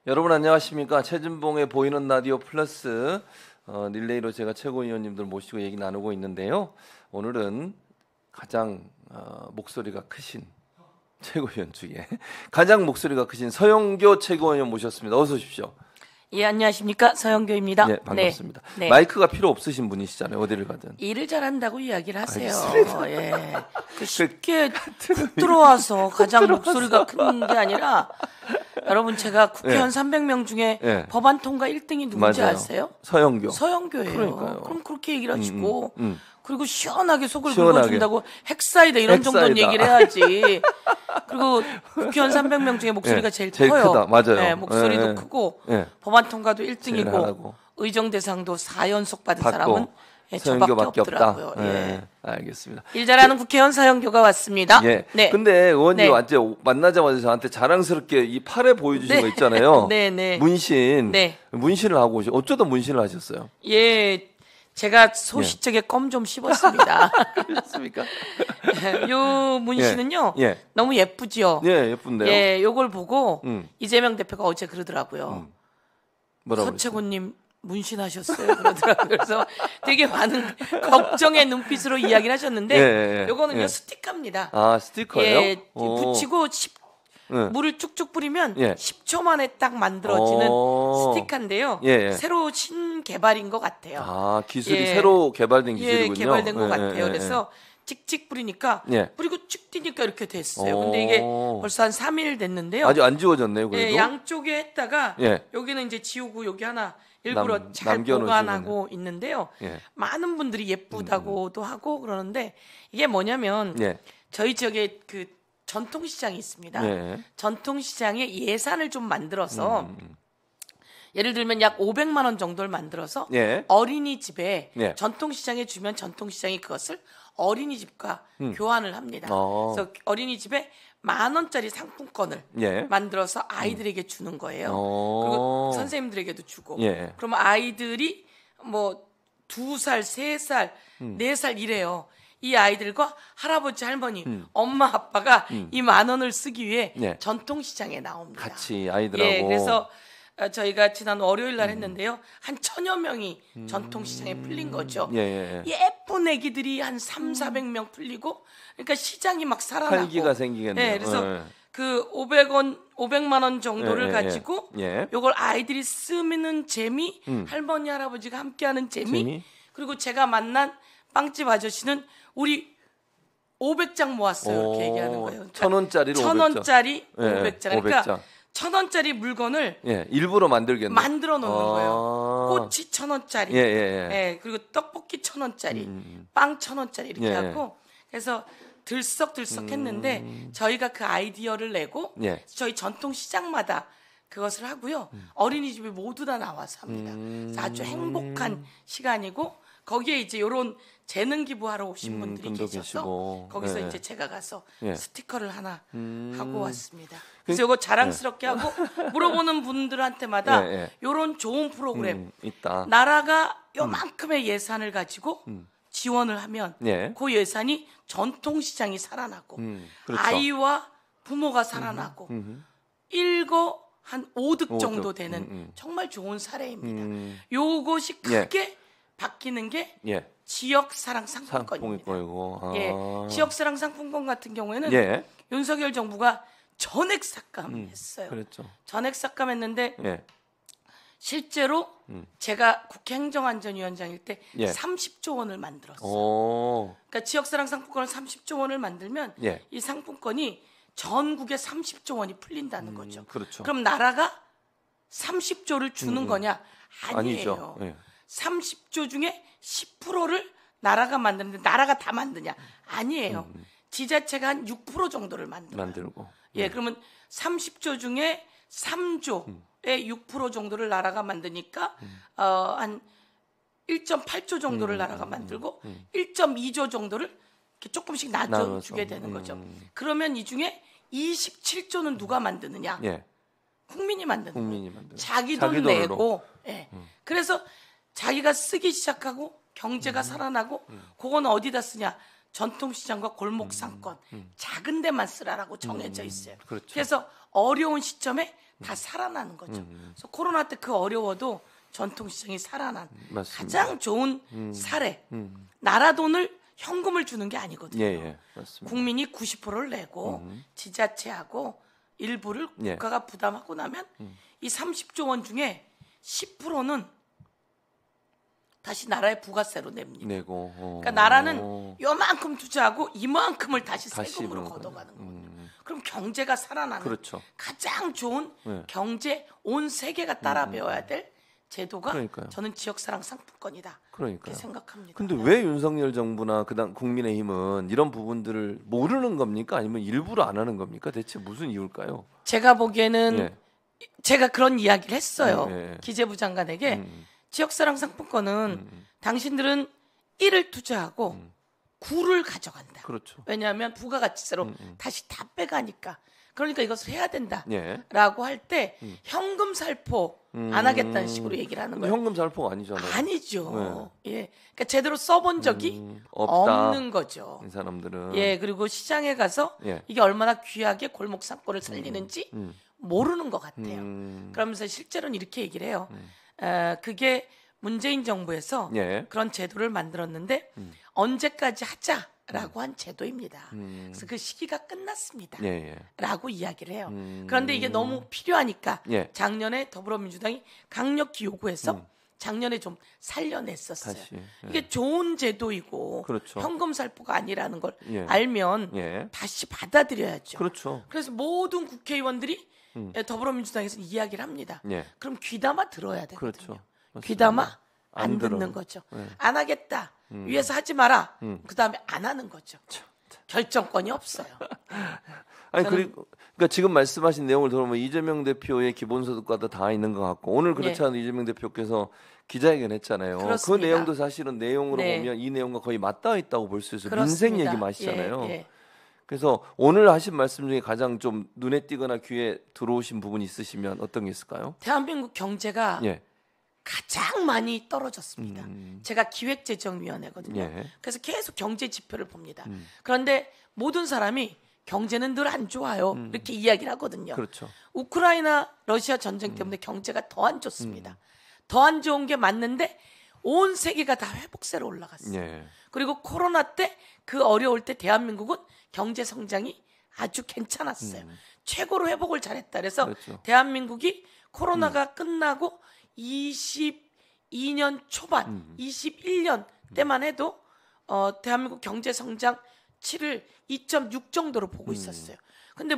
여러분 안녕하십니까? 최진봉의 보이는 라디오 플러스 릴레이로 제가 최고위원님들 모시고 얘기 나누고 있는데요. 오늘은 가장 목소리가 크신 최고위원 중에 가장 목소리가 크신 서영교 최고위원 모셨습니다. 어서 오십시오. 예, 안녕하십니까? 서영교입니다. 네, 반갑습니다. 네. 마이크가 필요 없으신 분이시잖아요. 어디를 가든. 일을 잘한다고 이야기를 하세요. 예. 그 쉽게 훅 들어와서 가장 목소리가 큰 게 아니라 여러분 제가 국회의원 300명 중에 법안 통과 1등이 누군지 맞아요. 아세요? 서영교. 서영교예요. 그러니까요. 그럼 그렇게 얘기를 하시고 그리고 시원하게 속을 시원하게. 긁어준다고 핵사이다 이런 정도는 얘기를 해야지. 그리고 국회의원 300명 중에 목소리가 제일 커요. 크다. 맞아요. 네, 목소리도 크고 법안 통과도 1등이고 의정 대상도 4연속 받은 사람은 저밖에 없더라고요. 예. 알겠습니다. 일 잘하는 국회의원 서영교가 왔습니다. 예. 네. 근데 의원님 만나자마자 저한테 자랑스럽게 이 팔에 보여주신 거 있잖아요. 네. 문신. 네. 문신을 하고 어쩌다 문신을 하셨어요? 예. 제가 소시적에 껌 좀 씹었습니다. 그렇습니까? 요 문신은요. 너무 예쁘죠? 예, 예쁜데요. 예, 요걸 보고 이재명 대표가 어제 그러더라고요. 뭐라고 서채곤님 문신하셨어요? 그러더라고요. 그래서 되게 많은 걱정의 눈빛으로 이야기를 하셨는데 요거는요 스티커입니다. 아, 스티커예요? 예, 붙이고 물을 쭉쭉 뿌리면 10초 만에 딱 만들어지는 스티커인데요. 새로 신개발인 것 같아요. 아, 기술이 새로 개발된 기술이군요. 개발된 것 같아요. 그래서 찍찍 뿌리니까 뿌리고 쭉 뛰니까 이렇게 됐어요. 근데 이게 벌써 한 3일 됐는데요. 아직 안 지워졌네요. 그래도. 양쪽에 했다가 여기는 이제 지우고 여기 하나 일부러 잘 보관하고 있는데요. 많은 분들이 예쁘다고도 하고 그러는데 이게 뭐냐면 저희 지역에 그 전통시장이 있습니다. 전통시장에 예산을 좀 만들어서 예를 들면 약 500만 원 정도를 만들어서 어린이집에 전통시장에 주면 전통시장이 그것을 어린이집과 교환을 합니다. 그래서 어린이집에 10,000원짜리 상품권을 만들어서 아이들에게 주는 거예요. 그리고 선생님들에게도 주고. 그러면 아이들이 뭐 2살, 3살, 4살 이래요. 이 아이들과 할아버지, 할머니, 엄마, 아빠가 이 10,000원을 쓰기 위해 전통시장에 나옵니다. 같이 아이들하고. 그래서 저희가 지난 월요일 날 했는데요. 한 1,000여 명이 전통시장에 풀린 거죠. 예쁜 애기들이 한 300-400명 풀리고 그러니까 시장이 막 살아나고. 활기가 생기겠네요. 그래서 그 500만 원 정도를 가지고 요걸 아이들이 쓰는 재미, 할머니, 할아버지가 함께하는 재미, 그리고 제가 만난 빵집 아저씨는 우리 500장 모았어요. 이렇게 얘기하는 거예요. 그러니까 1,000원짜리로 1,000원짜리 500장. 그러니까 1,000원짜리 물건을 일부러 만들어 놓는 거예요. 꼬치 1,000원짜리, 그리고 떡볶이 1,000원짜리, 빵 1,000원짜리 이렇게 하고 그래서 들썩들썩 했는데 저희가 그 아이디어를 내고 저희 전통시장마다 그것을 하고요. 어린이집에 모두 다 나와서 합니다. 그래서 아주 행복한 시간이고 거기에 이제 이런 재능 기부하러 오신 분들이 계셔서 거기서 이제 제가 가서 스티커를 하나 하고 왔습니다. 그래서 이거 자랑스럽게 하고 물어보는 분들한테마다 이런 좋은 프로그램 있다. 나라가 요만큼의 예산을 가지고 지원을 하면 그 예산이 전통시장이 살아나고 아이와 부모가 살아나고 일거 한 5득 정도 되는 정말 좋은 사례입니다. 요것이 크게 바뀌는 게 지역사랑 상품권입니다. 지역사랑 상품권 같은 경우에는 윤석열 정부가 전액 삭감했어요. 전액 삭감했는데 실제로 제가 국회 행정안전위원장일 때 30조 원을 만들었어요. 그러니까 지역사랑 상품권을 30조 원을 만들면 이 상품권이 전국에 30조 원이 풀린다는 거죠. 그럼 나라가 30조를 주는 거냐? 아니에요. 30조 중에 10%를 나라가 만드는데 나라가 다 만드냐? 아니에요. 지자체가 한 6% 정도를 만들고. 그러면 30조 중에 3조의 6% 정도를 나라가 만드니까 한 1.8조 정도를 나라가 만들고 1.2조 정도를 이렇게 조금씩 나눠주게 되는 거죠. 그러면 이 중에 27조는 누가 만드느냐? 국민이 만드는 거예요. 자기 돈 내고. 그래서 자기가 쓰기 시작하고 경제가 살아나고 그건 어디다 쓰냐? 전통시장과 골목상권 작은 데만 쓰라라고 정해져 있어요. 그래서 어려운 시점에 다 살아나는 거죠. 그래서 코로나 때 그 어려워도 전통시장이 살아난 맞습니다. 가장 좋은 사례. 나라 돈을 현금을 주는 게 아니거든요. 예, 맞습니다. 국민이 90%를 내고 지자체하고 일부를 국가가 부담하고 나면 이 30조 원 중에 10%는 다시 나라에 부가세로 냅니다. 내고, 그러니까 나라는 요만큼 투자하고 이만큼을 다시 세금으로 걷어가는 거거든요. 그럼 경제가 살아나는 그렇죠. 가장 좋은 경제 온 세계가 따라 배워야 될 제도가 그러니까요. 저는 지역사랑 상품권이다. 그러니까요. 이렇게 생각합니다. 근데 왜 윤석열 정부나 그다음 국민의힘은 이런 부분들을 모르는 겁니까? 아니면 일부러 안 하는 겁니까? 대체 무슨 이유일까요? 제가 보기에는 제가 그런 이야기를 했어요. 예. 기재부 장관에게 지역사랑 상품권은 당신들은 1을 투자하고 9를 가져간다. 그렇죠. 왜냐하면 부가가치세로 다시 다 빼가니까. 그러니까 이것을 해야 된다라고 예. 할 때 현금 살포 안 하겠다는 식으로 얘기를 하는 거예요. 현금 살포가 아니잖아요. 아니죠. 예, 그러니까 제대로 써본 적이 없다. 없는 거죠. 이 사람들은. 예, 그리고 시장에 가서 예. 이게 얼마나 귀하게 골목 상권을 살리는지 모르는 것 같아요. 그러면서 실제로는 이렇게 얘기를 해요. 그게 문재인 정부에서 예. 그런 제도를 만들었는데 언제까지 하자라고 한 제도입니다. 그래서 그 시기가 끝났습니다. 예. 라고 이야기를 해요. 그런데 이게 너무 필요하니까 예. 작년에 더불어민주당이 강력히 요구해서 작년에 좀 살려냈었어요. 다시, 예. 이게 좋은 제도이고 그렇죠. 현금 살포가 아니라는 걸 예. 알면 예. 다시 받아들여야죠. 그렇죠. 그래서 모든 국회의원들이 더불어민주당에서 이야기를 합니다. 예. 그럼 귀담아 들어야 되거든요. 그렇죠. 맞습니다. 귀담아 안 안 듣는 들어요. 거죠. 예. 안 하겠다. 위에서 하지 마라. 그다음에 안 하는 거죠. 결정권이 없어요. 아니 그러니까 지금 말씀하신 내용을 들어보면 이재명 대표의 기본소득과도 다 있는 것 같고 오늘 그렇지 않은 이재명 대표께서 기자회견했잖아요. 그렇습니다. 그 내용도 사실은 내용으로 네. 보면 이 내용과 거의 맞닿아 있다고 볼 수 있어요. 그렇습니다. 민생 얘기 마시잖아요. 예. 그래서 오늘 하신 말씀 중에 가장 좀 눈에 띄거나 귀에 들어오신 부분이 있으시면 어떤 게 있을까요? 대한민국 경제가 예. 가장 많이 떨어졌습니다. 제가 기획재정위원회거든요. 예. 그래서 계속 경제 지표를 봅니다. 그런데 모든 사람이 경제는 늘 안 좋아요. 이렇게 이야기를 하거든요. 그렇죠. 우크라이나 러시아 전쟁 때문에 경제가 더 안 좋습니다. 더 안 좋은 게 맞는데 온 세계가 다 회복세로 올라갔어요. 예. 그리고 코로나 때 그 어려울 때 대한민국은 경제 성장이 아주 괜찮았어요. 최고로 회복을 잘했다. 그래서 그렇죠. 대한민국이 코로나가 끝나고 22년 초반, 21년 때만 해도 대한민국 경제 성장치를 2.6 정도로 보고 있었어요. 근데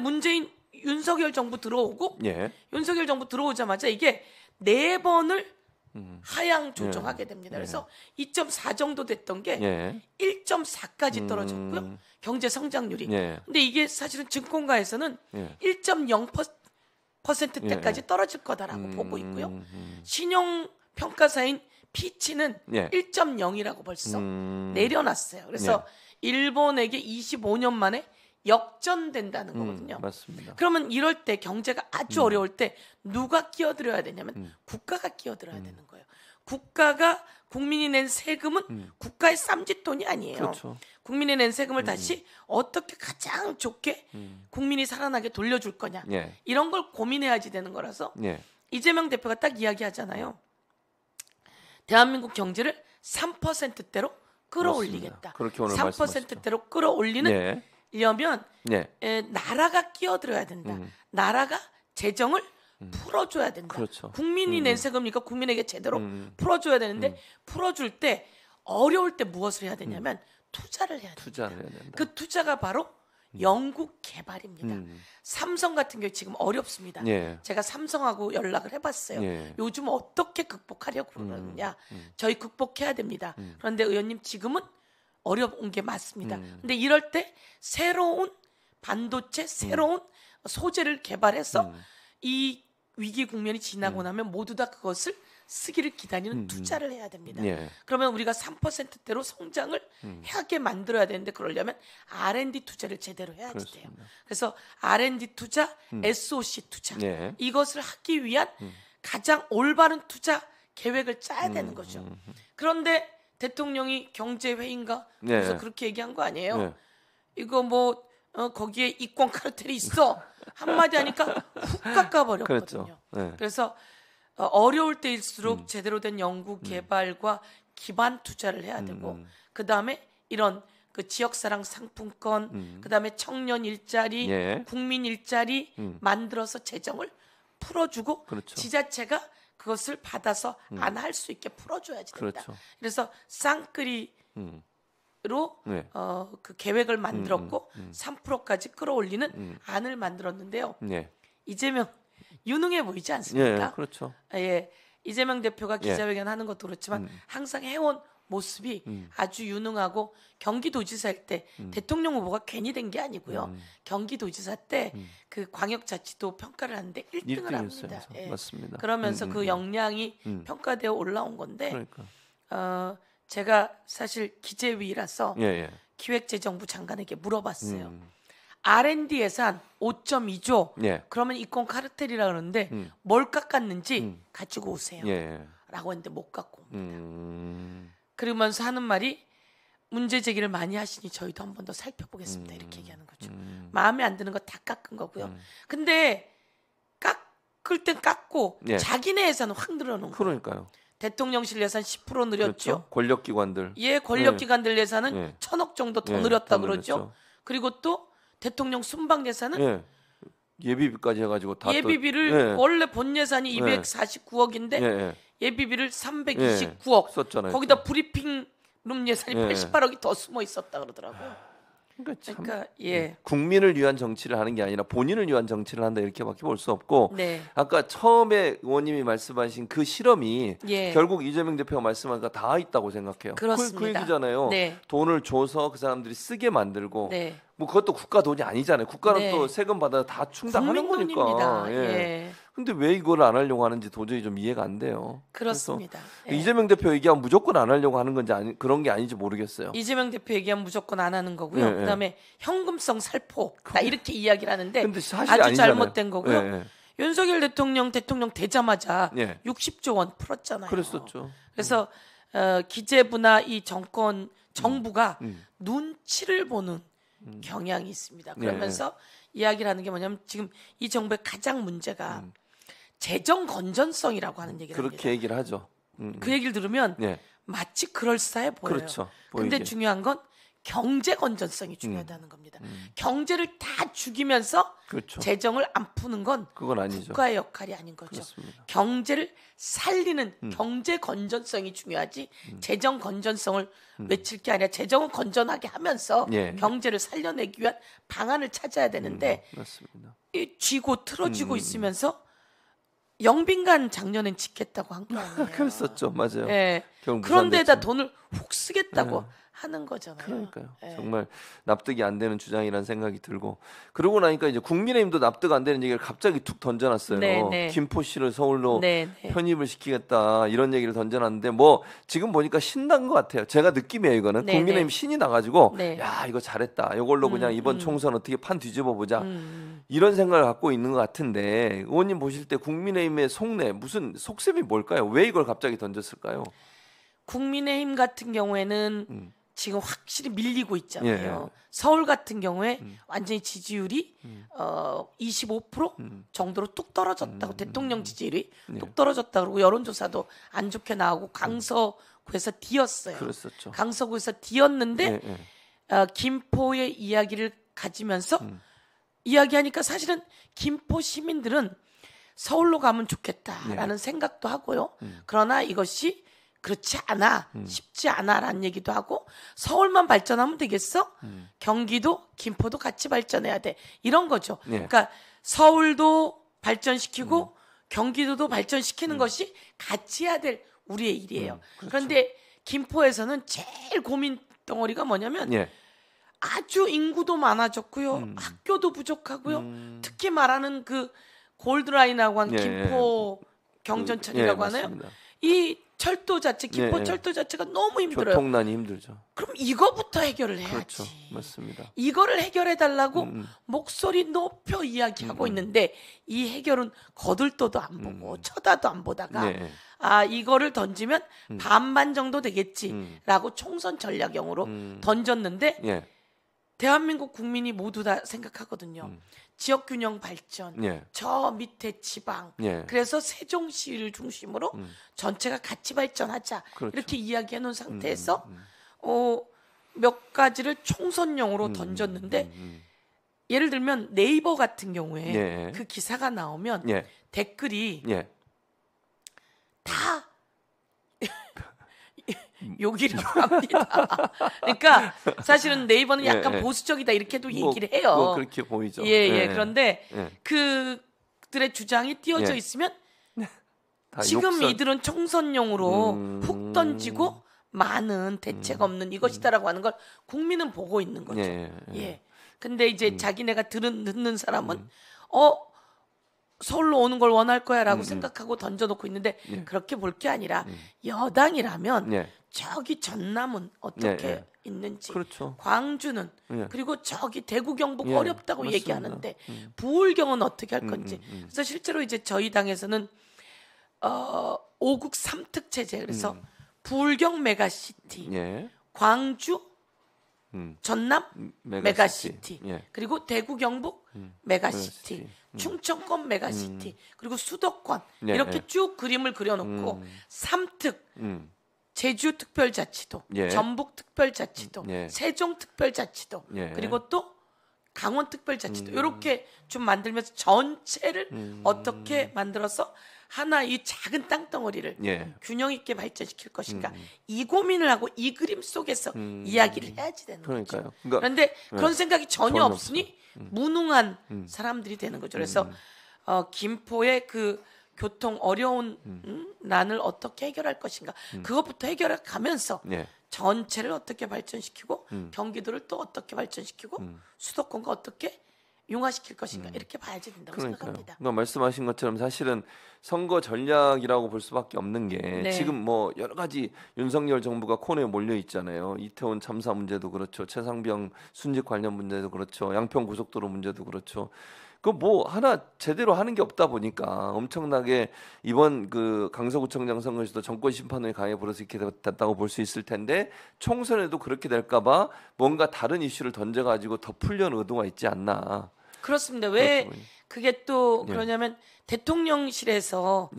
윤석열 정부 들어오고 예. 윤석열 정부 들어오자마자 이게 4번을 하향 조정하게 됩니다. 그래서 2.4 정도 됐던 게 1.4까지 떨어졌고요. 경제 성장률이. 근데 이게 사실은 증권가에서는 1.0%대까지 떨어질 거다라고 보고 있고요. 신용 평가사인 피치는 1.0이라고 벌써 내려놨어요. 그래서 일본에게 25년 만에 역전된다는 거거든요. 맞습니다. 그러면 이럴 때 경제가 아주 어려울 때 누가 끼어들어야 되냐면 국가가 끼어들어야 되는 거예요. 국가가 국민이 낸 세금은 국가의 쌈짓돈이 아니에요. 그렇죠. 국민이 낸 세금을 다시 어떻게 가장 좋게 국민이 살아나게 돌려줄 거냐. 이런 걸 고민해야지 되는 거라서 이재명 대표가 딱 이야기하잖아요. 대한민국 경제를 3%대로 끌어올리겠다. 그렇게 오늘 3%대로 끌어올리는 려면 나라가 끼어들어야 된다. 나라가 재정을 풀어줘야 된다. 그렇죠. 국민이 낸 세금이니까 국민에게 제대로 풀어줘야 되는데 풀어줄 때 어려울 때 무엇을 해야 되냐면 투자를 해야 된다. 투자를 해야 된다. 그 투자가 바로 연구 개발입니다. 삼성 같은 경우 지금 어렵습니다. 제가 삼성하고 연락을 해봤어요. 요즘 어떻게 극복하려고 그러느냐. 저희 극복해야 됩니다. 그런데 의원님 지금은 어려운 게 맞습니다. 근데 이럴 때 새로운 반도체, 새로운 소재를 개발해서 이 위기 국면이 지나고 나면 모두 다 그것을 쓰기를 기다리는 투자를 해야 됩니다. 그러면 우리가 3%대로 성장을 하게 만들어야 되는데 그러려면 R&D 투자를 제대로 해야지 돼요. 그래서 R&D 투자, SOC 투자 이것을 하기 위한 가장 올바른 투자 계획을 짜야 되는 거죠. 그런데 대통령이 경제회의인가 그래서 그렇게 얘기한 거 아니에요. 이거 뭐 거기에 이권 카르텔이 있어. 한마디 하니까 훅 깎아버렸거든요. 그렇죠. 네. 그래서 어려울 때일수록 제대로 된 연구 개발과 기반 투자를 해야 되고 그 다음에 이런 그 지역사랑 상품권, 그 다음에 청년 일자리, 예. 국민 일자리 만들어서 재정을 풀어주고 그렇죠. 지자체가 그것을 받아서 안 할 수 있게 풀어줘야지 된다. 그렇죠. 그래서 쌍끌이로 네. 그 계획을 만들었고 3%까지 끌어올리는 안을 만들었는데요. 네. 이재명 유능해 보이지 않습니까? 예, 그렇죠. 예, 이재명 대표가 기자회견 하는 것도 그렇지만 항상 해온 모습이 아주 유능하고 경기도지사일 때 대통령 후보가 괜히 된 게 아니고요. 경기도지사 때 그 광역자치도 평가를 하는데 1등을 합니다. 예. 맞습니다. 그러면서 그 역량이 평가되어 올라온 건데 그러니까. 제가 사실 기재위라서 예. 기획재정부 장관에게 물어봤어요. R&D 예산 5.2조. 예. 그러면 이권 카르텔이라 그러는데 뭘 깎았는지 가지고 오세요. 예. 라고 했는데 못 갖고 옵니다. 그러면서 하는 말이 문제 제기를 많이 하시니 저희도 한 번 더 살펴보겠습니다. 이렇게 얘기하는 거죠. 마음에 안 드는 거 다 깎은 거고요. 근데 깎을 땐 깎고 예. 자기네 예산은 확 늘어놓은 거예요. 그러니까요. 대통령실 예산 10% 늘렸죠. 그렇죠. 권력기관들. 예, 권력기관들 예산은 예. 1,000억 정도 더 예, 늘렸다 더 그러죠. 늘렸죠. 그리고 또 대통령 순방 예산은 예. 예비비까지 해가지고 다 예비비를 또, 예. 원래 본 예산이 249억인데 예. 예비비를 329억 썼잖아요. 거기다 브리핑 룸 예산이 예. 88억이 더 숨어 있었다 그러더라고요. 참 그러니까 예. 국민을 위한 정치를 하는 게 아니라 본인을 위한 정치를 한다 이렇게밖에 볼 수 없고 네. 아까 처음에 의원님이 말씀하신 그 실험이 예. 결국 이재명 대표가 말씀한 거 다 있다고 생각해요. 그렇습니다. 그 얘기잖아요. 네. 돈을 줘서 그 사람들이 쓰게 만들고 네. 뭐 그것도 국가 돈이 아니잖아요. 국가는 네. 또 세금 받아 다 충당하는 국민 거니까. 돈입니다. 예. 예. 근데 왜 이걸 안 하려고 하는지 도저히 좀 이해가 안 돼요. 그렇습니다. 그래서 예. 이재명 대표 얘기하면 무조건 안 하려고 하는 건지 그런 게 아닌지 모르겠어요. 이재명 대표 얘기하면 무조건 안 하는 거고요. 예, 예. 그다음에 현금성 살포 다 이렇게 이야기를 하는데 근데 사실이 아주 아니잖아요. 잘못된 거고요. 예, 예. 윤석열 대통령 되자마자 예. 60조 원 풀었잖아요. 그랬었죠. 그래서 기재부나 이 정부가 눈치를 보는 경향이 있습니다. 그러면서 이야기를 하는 게 뭐냐면 지금 이 정부의 가장 문제가 재정 건전성이라고 하는 얘기를 그렇게 합니다. 얘기를 하죠. 그 얘기를 들으면 예. 마치 그럴싸해 보여요. 그렇죠. 근데 보이게. 중요한 건 경제 건전성이 중요하다는 겁니다. 경제를 다 죽이면서 그렇죠. 재정을 안 푸는 건 그건 아니죠. 국가의 역할이 아닌 거죠. 그렇습니다. 경제를 살리는 경제 건전성이 중요하지 재정 건전성을 외칠 게 아니라 재정은 건전하게 하면서 예. 경제를 살려내기 위한 방안을 찾아야 되는데 맞습니다. 이 쥐고 틀어지고 있으면서 영빈관 작년엔 짓겠다고 한 거 아니에요. 그랬었죠. 맞아요. 예. 결국 그런데다 무산됐죠. 돈을 훅 쓰겠다고 하는 거잖아요. 그러니까요. 예. 정말 납득이 안 되는 주장이라는 생각이 들고 그러고 나니까 이제 국민의힘도 납득 안 되는 얘기를 갑자기 툭 던져놨어요. 네, 네. 김포시를 서울로 네, 네. 편입을 시키겠다 이런 얘기를 던져놨는데 뭐 지금 보니까 신난 것 같아요. 제가 느낌이에요. 이거는 네, 국민의힘 네. 신이 나가지고 네. 야 이거 잘했다. 이걸로 그냥 이번 총선 어떻게 판 뒤집어 보자. 이런 생각을 갖고 있는 것 같은데 의원님 보실 때 국민의힘의 속내 무슨 속셈이 뭘까요? 왜 이걸 갑자기 던졌을까요? 국민의힘 같은 경우에는 지금 확실히 밀리고 있잖아요. 예. 서울 같은 경우에 완전히 지지율이 25% 정도로 뚝 떨어졌다고 대통령 지지율이 뚝 떨어졌다 그러고 여론조사도 안 좋게 나오고 강서구에서 뒤었어요. 그랬었죠. 강서구에서 뒤었는데 예, 예. 김포의 이야기를 가지면서 이야기하니까 사실은 김포 시민들은 서울로 가면 좋겠다라는 생각도 하고요. 그러나 이것이 그렇지 않아, 쉽지 않아라는 얘기도 하고 서울만 발전하면 되겠어? 경기도, 김포도 같이 발전해야 돼. 이런 거죠. 네. 그러니까 서울도 발전시키고 경기도도 발전시키는 것이 같이 해야 될 우리의 일이에요. 그렇죠. 그런데 김포에서는 제일 고민 덩어리가 뭐냐면 예. 아주 인구도 많아졌고요. 학교도 부족하고요. 특히 말하는 그 골드라인하고 한 예, 김포 경전철이라고 예, 하나요? 맞습니다. 이 철도 자체, 김포 예, 예. 철도 자체가 너무 힘들어요. 교통난이 힘들죠. 그럼 이거부터 해결을 해야지. 그렇죠. 맞습니다. 이거를 해결해 달라고 목소리 높여 이야기하고 있는데 이 해결은 거들떠도 안 보고 쳐다도 안 보다가 네. 아 이거를 던지면 반반 정도 되겠지라고 총선 전략용으로 던졌는데 예. 대한민국 국민이 모두 다 생각하거든요. 지역 균형 발전, 저 밑에 지방, 그래서 세종시를 중심으로 전체가 같이 발전하자 그렇죠. 이렇게 이야기해 놓은 상태에서 몇 가지를 총선용으로 던졌는데 예를 들면 네이버 같은 경우에 그 기사가 나오면 댓글이 다 욕이라고 합니다. 그러니까 사실은 네이버는 약간 보수적이다 이렇게도 얘기를 해요. 뭐 그렇게 보이죠. 그런데 그들의 주장이 띄어져 있으면 지금 이들은 총선용으로 훅 던지고 많은 대책 없는 이것이다라고 하는 걸 국민은 보고 있는 거죠. 근데 이제 자기네가 듣는 사람은 서울로 오는 걸 원할 거야라고 생각하고 던져놓고 있는데 그렇게 볼 게 아니라 여당이라면 저기 전남은 어떻게 있는지 그렇죠. 광주는 그리고 저기 대구 경북 어렵다고 맞습니다. 얘기하는데 부울경은 어떻게 할 건지 그래서 실제로 이제 저희 당에서는 5국 3특 체제 그래서 부울경 메가시티 광주 전남 메가시티 그리고 대구 경북 메가시티 충청권 메가시티 그리고 수도권 이렇게 쭉 그림을 그려놓고 3특 제주특별자치도 전북특별자치도 세종특별자치도 그리고 또 강원특별자치도 이렇게 좀 만들면서 전체를 어떻게 만들어서 하나 이 작은 땅덩어리를 균형 있게 발전시킬 것인가 이 고민을 하고 이 그림 속에서 이야기를 해야지 되는 거죠. 그런데 그런 생각이 전혀 없으니 무능한 사람들이 되는 거죠. 그래서 김포의 그 교통 어려운 난을 어떻게 해결할 것인가 그것부터 해결해 가면서 전체를 어떻게 발전시키고 경기도를 또 어떻게 발전시키고 수도권과 어떻게 융화시킬 것인가 이렇게 봐야지 된다고 생각합니다. 그러니까 말씀하신 것처럼 사실은 선거 전략이라고 볼 수밖에 없는 게 지금 뭐 여러 가지 윤석열 정부가 코너에 몰려 있잖아요. 이태원 참사 문제도 그렇죠. 최상병 순직 관련 문제도 그렇죠. 양평 고속도로 문제도 그렇죠. 그 뭐 하나 제대로 하는 게 없다 보니까 엄청나게 이번 그 강서구청장 선거에서도 정권 심판을 강하게 불어서 이렇게 됐다고 볼 수 있을 텐데 총선에도 그렇게 될까봐 뭔가 다른 이슈를 던져가지고 덮으려는 의도가 있지 않나. 그렇습니다. 왜 그게 또 그러냐면 대통령실에서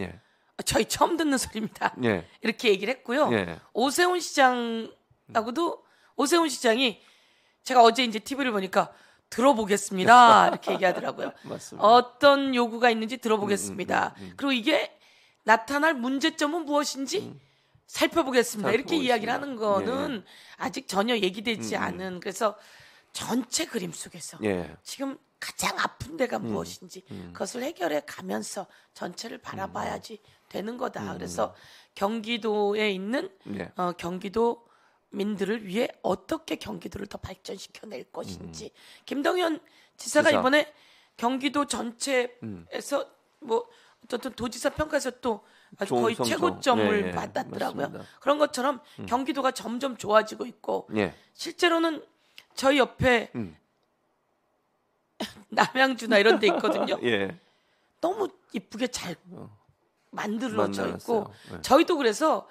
저희 처음 듣는 소리입니다. 이렇게 얘기를 했고요. 오세훈 시장하고도 오세훈 시장이 제가 어제 이제 TV를 보니까 들어보겠습니다. 이렇게 얘기하더라고요. 맞습니다. 어떤 요구가 있는지 들어보겠습니다. 그리고 이게 나타날 문제점은 무엇인지 살펴보겠습니다. 이렇게 이야기를 하는 거는 아직 전혀 얘기되지 않은 그래서 전체 그림 속에서 지금 가장 아픈 데가 무엇인지 그것을 해결해 가면서 전체를 바라봐야지 되는 거다. 그래서 경기도에 있는 경기도 민들을 위해 어떻게 경기도를 더 발전시켜낼 것인지 김동연 지사가 이번에 경기도 전체에서 뭐 어떤 도지사 평가에서 또 아주 거의 최고점을 받았더라고요. 맞습니다. 그런 것처럼 경기도가 점점 좋아지고 있고 실제로는 저희 옆에 남양주나 이런 데 있거든요. 너무 이쁘게 잘 만들어져 있고 저희도 그래서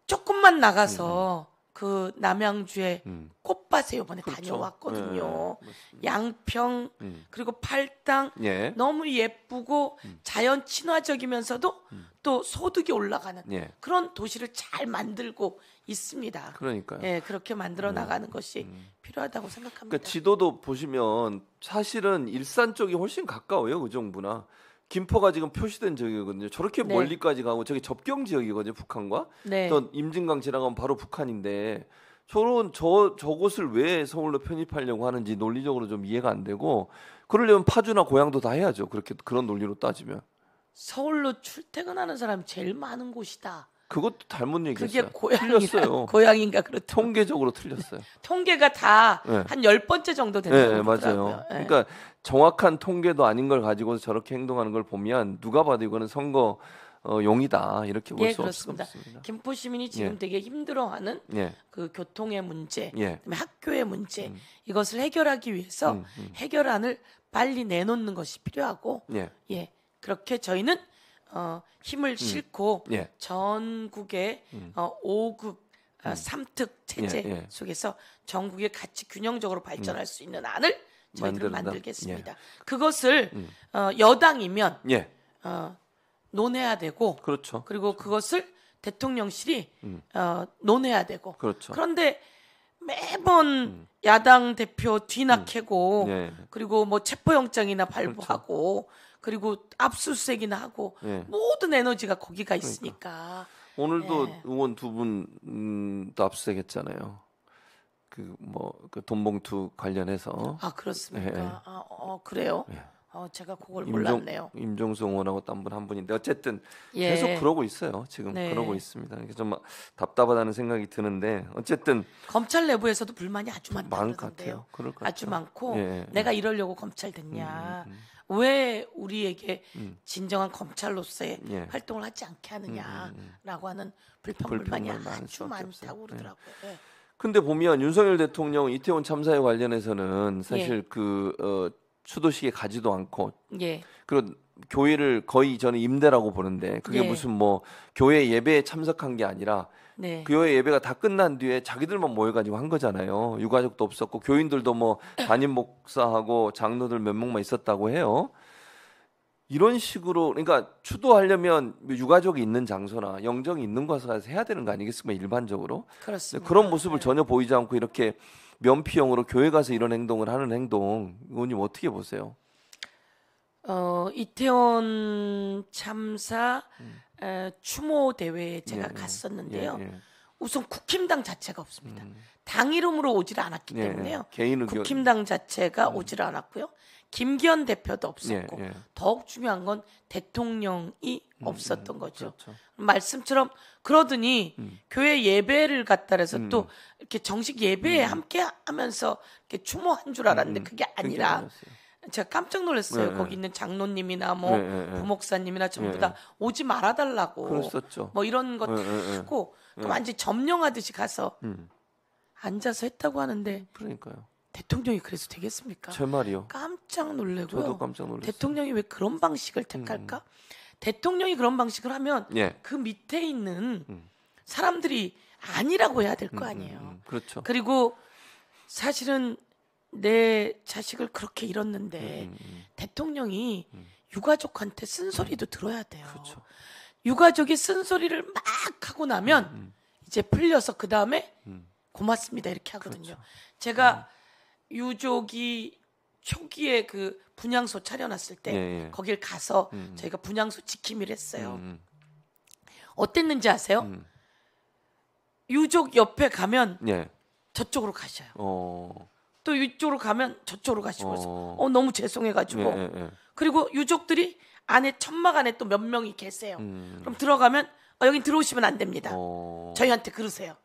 조금만 나가서 그 남양주의 꽃밭에 이번에 다녀왔거든요. 양평 그리고 팔당 너무 예쁘고 자연 친화적이면서도 또 소득이 올라가는 그런 도시를 잘 만들고 있습니다. 그러니까요. 그렇게 만들어 나가는 것이 필요하다고 생각합니다. 그러니까 지도도 보시면 사실은 일산 쪽이 훨씬 가까워요. 의정부나. 김포가 지금 표시된 지역이거든요. 저렇게 멀리까지 가고 저기 접경 지역이거든요. 북한과. 또 임진강 지나가면 바로 북한인데 저곳을 왜 서울로 편입하려고 하는지 논리적으로 좀 이해가 안 되고 그러려면 파주나 고양도 다 해야죠. 그런 논리로 따지면. 서울로 출퇴근하는 사람이 제일 많은 곳이다. 그것도 잘못 얘기했어요. 그게 틀렸어요. 고향인가 그렇죠. 통계적으로 틀렸어요. 통계가 다 한 10번째 정도 된다고 맞아요. 그러니까 정확한 통계도 아닌 걸 가지고서 저렇게 행동하는 걸 보면 누가 봐도 이거는 선거 용이다 이렇게 볼 수 없습니다. 김포 시민이 지금 되게 힘들어하는 그 교통의 문제, 그다음에 학교의 문제 이것을 해결하기 위해서 해결안을 빨리 내놓는 것이 필요하고 그렇게 저희는 힘을 싣고 전국의 5급 삼특 체제 속에서 전국이 같이 균형적으로 발전할 수 있는 안을 저희들은 만들겠습니다. 그것을 여당이면 논해야 되고, 그렇죠. 그리고 그것을 대통령실이 논해야 되고. 그렇죠. 그런데 매번 야당 대표 뒤낚이고 그리고 뭐 체포영장이나 발부하고 그렇죠. 그리고 압수수색이나 하고 모든 에너지가 거기가 있으니까. 오늘도 의원 두 분도 압수수색했잖아요. 그 돈봉투 관련해서. 아 그렇습니까? 그래요? 제가 그걸 몰랐네요. 임종수 의원하고 또 한 분인데 어쨌든 계속 그러고 있어요. 지금 그러고 있습니다. 좀 답답하다는 생각이 드는데 어쨌든 검찰 내부에서도 불만이 아주 많다는 것 같아요. 아주 많고 내가 이러려고 검찰 됐냐? 왜 우리에게 진정한 검찰로서의 활동을 하지 않게 하느냐라고 하는 불평불만이 아주 많다고 그러더라고요. 근데 보면 윤석열 대통령 이태원 참사에 관련해서는 사실 추도식에 가지도 않고 그리고 교회를 거의 저는 임대라고 보는데 그게 무슨 뭐 교회 예배에 참석한 게 아니라 교회 예배가 다 끝난 뒤에 자기들만 모여가지고 한 거잖아요. 유가족도 없었고 교인들도 뭐 담임 목사하고 장로들 몇 명만 있었다고 해요. 이런 식으로 그러니까 추도하려면 유가족이 있는 장소나 영정이 있는 곳에서 해야 되는 거 아니겠습니까? 일반적으로. 그렇습니다. 그런 모습을 전혀 보이지 않고 이렇게 면피형으로 교회 가서 이런 행동을 하는 행동, 의원님 어떻게 보세요? 이태원 참사 추모 대회에 제가 갔었는데요. 우선 국힘당 자체가 없습니다. 당 이름으로 오질 않았기 때문에요. 국힘당 자체가 오질 않았고요. 김기현 대표도 없었고 더욱 중요한 건 대통령이 없었던 거죠. 그렇죠. 말씀처럼 그러더니 교회 예배를 갔다 그래서 또 이렇게 정식 예배에 함께 하면서 이렇게 추모한 줄 알았는데 그게 아니라 제가 깜짝 놀랐어요. 거기 있는 장로님이나 뭐 부목사님이나 전부 다 오지 말아달라고 그랬었죠. 뭐 이런 것들 하고 완전 점령하듯이 가서 앉아서 했다고 하는데 그러니까요. 대통령이 그래서 되겠습니까? 제 말이요. 깜짝 놀래고요. 저도 깜짝 놀랐어요. 대통령이 왜 그런 방식을 택할까? 대통령이 그런 방식을 하면 그 밑에 있는 사람들이 아니라고 해야 될 거 아니에요. 그렇죠. 그리고 사실은 내 자식을 그렇게 잃었는데 대통령이 유가족한테 쓴소리도 들어야 돼요. 그렇죠. 유가족이 쓴소리를 막 하고 나면 이제 풀려서 그 다음에 고맙습니다 이렇게 하거든요. 그렇죠. 제가 유족이 초기에 그 분향소 차려놨을 때 거길 가서 저희가 분향소 지킴이를 했어요. 어땠는지 아세요? 유족 옆에 가면 저쪽으로 가셔요. 또 이쪽으로 가면 저쪽으로 가시고 너무 죄송해가지고 그리고 유족들이 안에 천막 안에 또 몇 명이 계세요. 그럼 들어가면 여긴 들어오시면 안 됩니다. 저희한테 그러세요.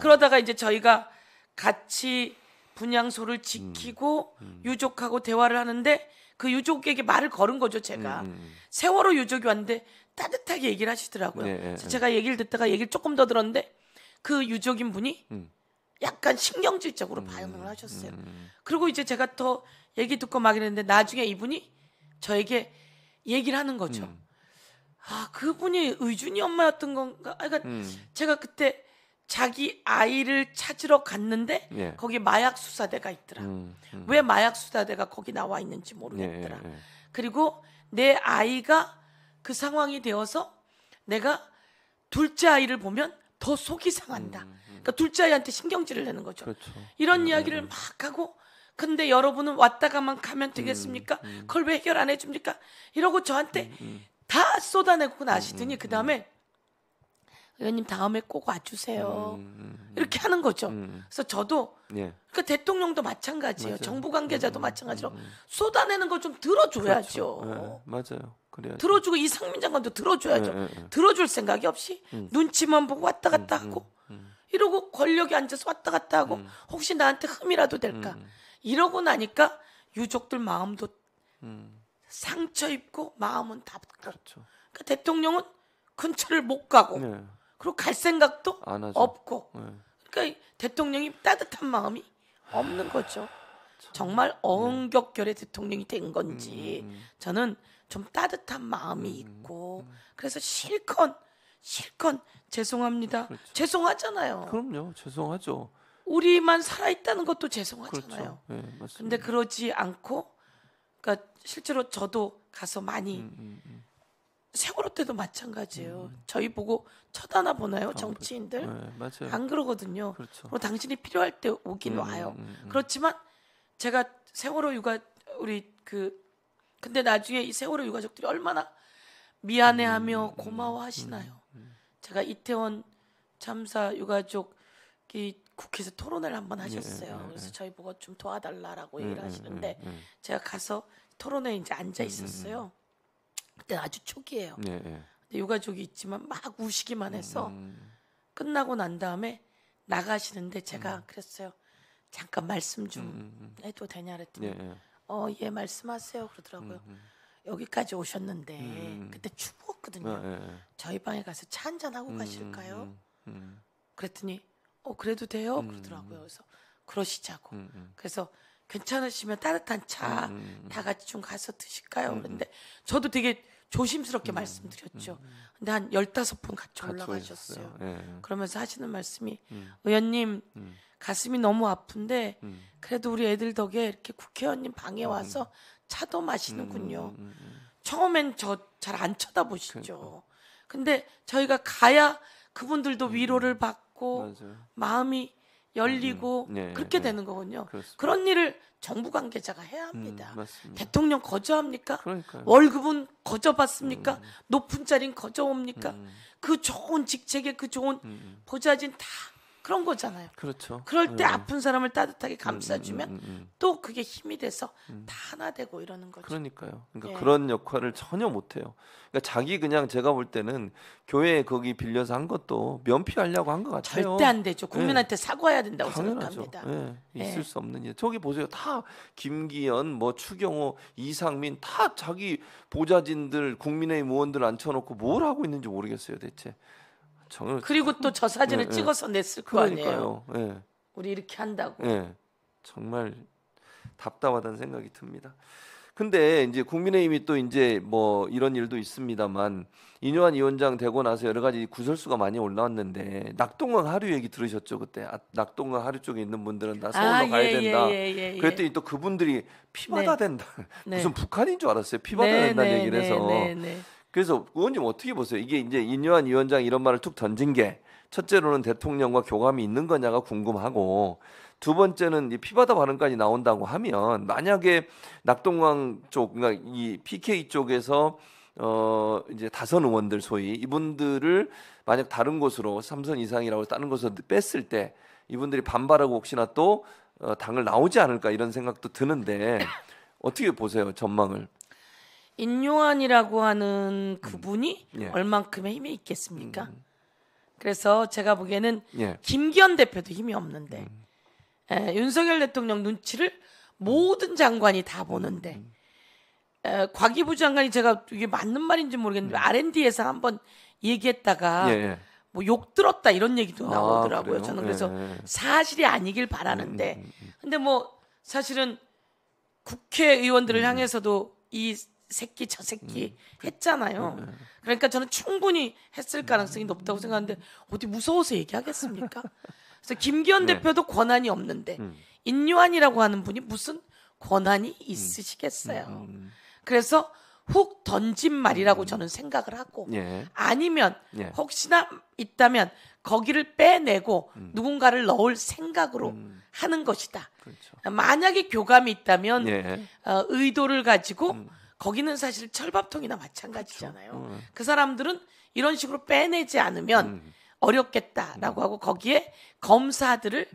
그러다가 이제 저희가 같이 분향소를 지키고 유족하고 대화를 하는데 그 유족에게 말을 걸은 거죠. 제가 세월호 유족이 왔는데 따뜻하게 얘기를 하시더라고요. 그래서 제가 얘기를 듣다가 얘기를 조금 더 들었는데 그 유족인 분이 약간 신경질적으로 반응을 하셨어요. 그리고 이제 제가 더 얘기 듣고 막 이랬는데 나중에 이분이 저에게 얘기를 하는 거죠. 아, 그분이 의준이 엄마였던 건가? 그러니까 제가 그때 자기 아이를 찾으러 갔는데 거기 마약 수사대가 있더라. 왜 마약 수사대가 거기 나와 있는지 모르겠더라. 그리고 내 아이가 그 상황이 되어서 내가 둘째 아이를 보면 더 속이 상한다. 그러니까 둘째 아이한테 신경질을 내는 거죠. 그렇죠. 이런 이야기를 막 하고 근데 여러분은 왔다가만 가면 되겠습니까? 그걸 왜 해결 안 해줍니까? 이러고 저한테 다 쏟아내고 나시더니 그 다음에 의원님 다음에 꼭 와주세요. 이렇게 하는 거죠. 그래서 저도 그러니까 대통령도 마찬가지예요. 맞아요. 정부 관계자도 마찬가지로 쏟아내는 걸 좀 들어줘야죠. 그렇죠. 맞아요. 그래야죠. 들어주고 이상민 장관도 들어줘야죠. 들어줄 생각이 없이 눈치만 보고 왔다 갔다 하고 이러고 권력에 앉아서 왔다 갔다 하고 혹시 나한테 흠이라도 될까 이러고 나니까 유족들 마음도 상처 입고 마음은 다 그렇죠. 그러니까 대통령은 근처를 못 가고 그리고 갈 생각도 없고 그러니까 대통령이 따뜻한 마음이 없는 거죠. 정말 어음격결의 대통령이 된 건지 저는 좀 따뜻한 마음이 있고 그래서 실컷 실컷 죄송합니다. 그렇죠. 죄송하잖아요. 그럼요. 죄송하죠. 우리만 살아있다는 것도 죄송하잖아요. 그렇죠. 네, 맞습니다. 근데 그러지 않고, 그러니까 실제로 저도 가서 많이 세월호 때도 마찬가지예요. 저희 보고 쳐다나 보나요, 정치인들? 네, 맞아요. 안 그러거든요. 그렇죠. 그리고 당신이 필요할 때 오긴 와요. 그렇지만 제가 세월호 유가 근데 나중에 이 세월호 유가족들이 얼마나 미안해하며 고마워하시나요? 제가 이태원 참사 유가족이 국회에서 토론회를 한번 하셨어요. 그래서 저희 보고 좀 도와달라라고 얘기를 하시는데 제가 가서 토론회에 이제 앉아 있었어요. 그때 아주 초기예요. 근데 유가족이 있지만 막 우시기만 해서 끝나고 난 다음에 나가시는데 제가 그랬어요. 잠깐 말씀 좀 해도 되냐 그랬더니 예 말씀하세요 그러더라고요. 여기까지 오셨는데 그때 추웠거든요. 저희 방에 가서 차 한잔 하고 가실까요? 그랬더니 그래도 돼요 그러더라고요. 그래서 그러시자고. 그래서 괜찮으시면 따뜻한 차 다 같이 좀 가서 드실까요? 그런데 저도 되게 조심스럽게 말씀드렸죠. 근데 한 15분 같이 올라가셨어요. 그러면서 하시는 말씀이 의원님 가슴이 너무 아픈데 그래도 우리 애들 덕에 이렇게 국회의원님 방에 와서 차도 마시는군요. 처음엔 저 잘 안 쳐다보시죠. 근데 저희가 가야 그분들도 위로를 받고 마음이 열리고 그렇게 되는 거군요. 그렇습니다. 그런 일을 정부 관계자가 해야 합니다. 대통령 거저합니까? 그러니까요. 월급은 거저받습니까? 높은 자리는 거저옵니까? 그 좋은 직책에 그 좋은 보좌진 다 그런 거잖아요. 그렇죠. 그럴 때 아픈 사람을 따뜻하게 감싸주면 또 그게 힘이 돼서 다 하나 되고 이러는 거죠. 그러니까요. 그러니까 그런 역할을 전혀 못해요. 그러니까 자기 그냥 제가 볼 때는 교회 거기 빌려서 한 것도 면피하려고 한 것 같아요. 절대 안 되죠. 국민한테 사과해야 된다고 당연하죠. 생각합니다. 있을 수 없는 일. 저기 보세요. 다 김기현, 뭐 추경호, 이상민 다 자기 보좌진들, 국민의힘 의원들 앉혀놓고 뭘 하고 있는지 모르겠어요, 대체. 그리고 또 저 사진을 찍어서 냈을 거 아니에요. 그러니까요. 우리 이렇게 한다고. 정말 답답하다는 생각이 듭니다. 근데 이제 국민의힘이 또 이제 뭐 이런 일도 있습니다만 인요한 위원장 되고 나서 여러 가지 구설수가 많이 올라왔는데 낙동강 하류 얘기 들으셨죠 그때? 낙동강 하류 쪽에 있는 분들은 다 서울로 가야 된다. 그랬더니 또 그분들이 피바다 된다. 무슨 북한인 줄 알았어요. 피바다 된다는 얘기를 해서. 그래서 의원님 어떻게 보세요? 이게 이제 인요한 위원장 이런 말을 툭 던진 게 첫째로는 대통령과 교감이 있는 거냐가 궁금하고 두 번째는 이 피바다 발언까지 나온다고 하면 만약에 낙동강 쪽, 그러니까 이 PK 쪽에서 이제 다선 의원들 소위 이분들을 만약 다른 곳으로 3선 이상이라고 다른 곳으로 뺐을 때 이분들이 반발하고 혹시나 또 당을 나오지 않을까 이런 생각도 드는데 어떻게 보세요 전망을? 인요한이라고 하는 그분이 얼만큼의 힘이 있겠습니까? 그래서 제가 보기에는 김기현 대표도 힘이 없는데 윤석열 대통령 눈치를 모든 장관이 다 보는데 과기부 장관이 제가 이게 맞는 말인지 모르겠는데 R&D에서 한번 얘기했다가 뭐 욕 들었다 이런 얘기도 나오더라고요. 저는 그래서 사실이 아니길 바라는데 근데 뭐 사실은 국회의원들을 향해서도 이 새끼 저 새끼 했잖아요. 그러니까 저는 충분히 했을 가능성이 높다고 생각하는데 어디 무서워서 얘기하겠습니까? 그래서 김기현 대표도 권한이 없는데 인요한이라고 하는 분이 무슨 권한이 있으시겠어요. 그래서 훅 던진 말이라고 저는 생각을 하고 아니면 혹시나 있다면 거기를 빼내고 누군가를 넣을 생각으로 하는 것이다. 그렇죠. 만약에 교감이 있다면 의도를 가지고 거기는 사실 철밥통이나 마찬가지잖아요. 그렇죠. 그 사람들은 이런 식으로 빼내지 않으면 어렵겠다라고 하고 거기에 검사들을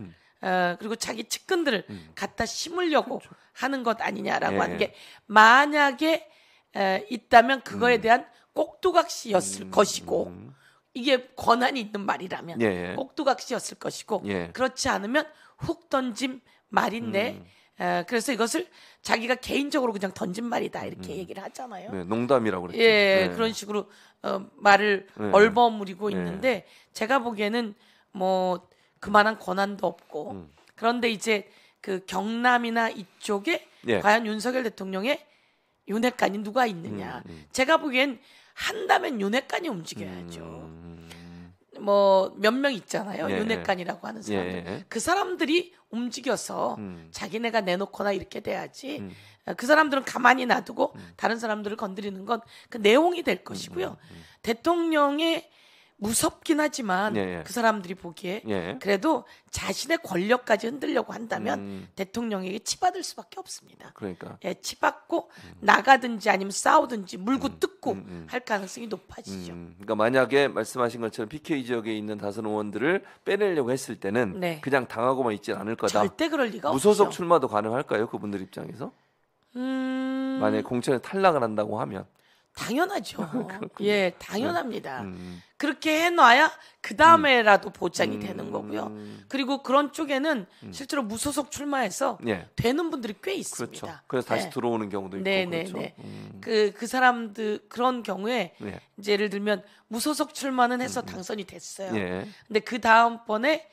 그리고 자기 측근들을 갖다 심으려고 하는 것 아니냐라고 하는 게 만약에 있다면 그거에 대한 꼭두각시였을 것이고 이게 권한이 있는 말이라면 꼭두각시였을 것이고 그렇지 않으면 훅 던진 말인데 그래서 이것을 자기가 개인적으로 그냥 던진 말이다 이렇게 얘기를 하잖아요. 농담이라고 그랬죠. 그런 식으로 말을 얼버무리고 있는데 제가 보기에는 뭐 그만한 권한도 없고 그런데 이제 그 경남이나 이쪽에 과연 윤석열 대통령의 윤핵관이 누가 있느냐. 제가 보기엔 한다면 윤핵관이 움직여야죠. 뭐 몇 명 있잖아요. 예. 윤핵관이라고 하는 사람들. 예. 그 사람들이 움직여서 자기네가 내놓거나 이렇게 돼야지. 그 사람들은 가만히 놔두고 다른 사람들을 건드리는 건 그 내용이 될 것이고요. 대통령의 무섭긴 하지만 그 사람들이 보기에 그래도 자신의 권력까지 흔들려고 한다면 대통령에게 치받을 수밖에 없습니다. 그러니까 치받고 나가든지 아니면 싸우든지 물고 뜯고 할 가능성이 높아지죠. 그러니까 만약에 말씀하신 것처럼 PK 지역에 있는 다선 의원들을 빼내려고 했을 때는 그냥 당하고만 있지 않을 거다. 절대 그럴 리가 무소속 없죠. 출마도 가능할까요? 그분들 입장에서? 만약에 공천에 탈락을 한다고 하면 당연하죠. 예, 당연합니다. 그렇게 해놔야 그 다음에라도 보장이 되는 거고요. 그리고 그런 쪽에는 실제로 무소속 출마해서 되는 분들이 꽤 있습니다. 그렇죠. 그래서 다시 들어오는 경우도 있고 그렇죠. 그 사람들 그런 경우에 이제 예를 들면 무소속 출마는 해서 당선이 됐어요. 근데 그 다음번에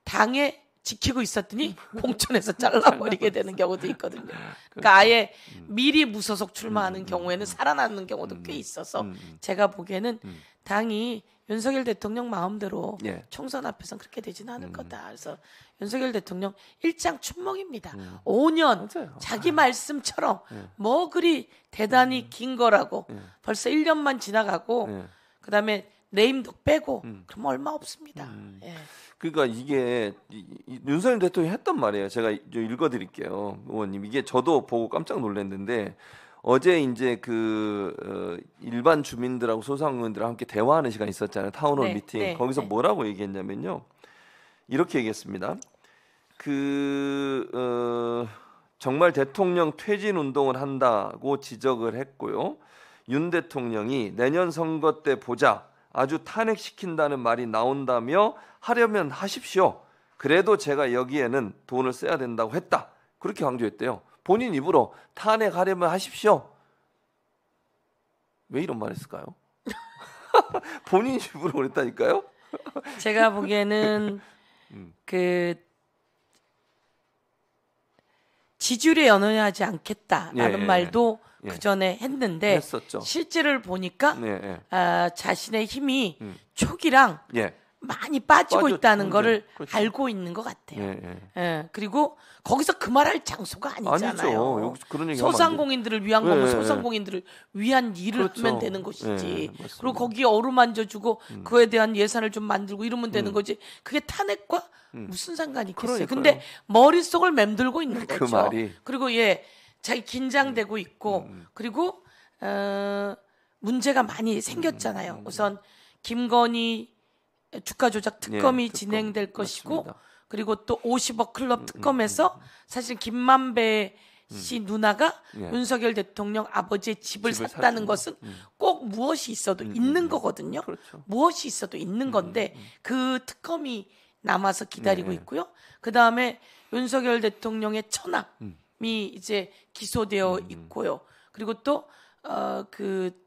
당에 지키고 있었더니 공천에서 잘라버리게 되는 경우도 있거든요. 그러니까 아예 미리 무소속 출마하는 경우에는 살아나는 경우도 꽤 있어서 제가 보기에는 당이 윤석열 대통령 마음대로 총선 앞에서는 그렇게 되지는 않을 거다. 그래서 윤석열 대통령 일장춘몽입니다. 5년 맞아요. 자기 말씀처럼 뭐 그리 대단히 긴 거라고 벌써 1년만 지나가고 그다음에 내임도 빼고 그럼 얼마 없습니다. 그러니까 이게 윤석열 대통령이 했던 말이에요. 제가 읽어드릴게요, 의원님. 이게 저도 보고 깜짝 놀랐는데 어제 이제 일반 주민들하고 소상공인들하고 함께 대화하는 시간이 있었잖아요. 타운홀 미팅. 거기서 뭐라고 얘기했냐면요. 이렇게 얘기했습니다. 정말 대통령 퇴진 운동을 한다고 지적을 했고요. 윤 대통령이 내년 선거 때 보자. 아주 탄핵시킨다는 말이 나온다며 하려면 하십시오. 그래도 제가 여기에는 돈을 써야 된다고 했다. 그렇게 강조했대요. 본인 입으로 탄핵하려면 하십시오. 왜 이런 말 했을까요? 본인 입으로 그랬다니까요? 제가 보기에는 지지율에 연연하지 않겠다라는 말도 그 전에 했는데 했었죠. 실제를 보니까 자신의 힘이 초기랑 많이 빠지고 있다는 거를 알고 있는 것 같아요. 그리고 거기서 그 말할 장소가 아니잖아요. 그런 얘기 소상공인들을 위한 거면 소상공인들을 위한 일을 하면 되는 것이지. 그리고 거기에 어루만져주고 그에 대한 예산을 좀 만들고 이러면 되는 거지. 그게 탄핵과 무슨 상관이 있겠어요. 근데 머릿속을 맴돌고 있는 거죠. 그 말이. 그리고 자기 긴장되고 있고 그리고 문제가 많이 생겼잖아요. 우선 김건희 주가 조작 특검이 진행될 것이고 맞습니다. 그리고 또 50억 클럽 특검에서 사실 김만배 씨 누나가 윤석열 대통령 아버지의 집을 샀다는 것은 꼭 무엇이 있어도 있는 거거든요. 그렇죠. 무엇이 있어도 있는 건데 그 특검이 남아서 기다리고 있고요. 그다음에 윤석열 대통령의 처남이 이제 기소되어 있고요. 그리고 또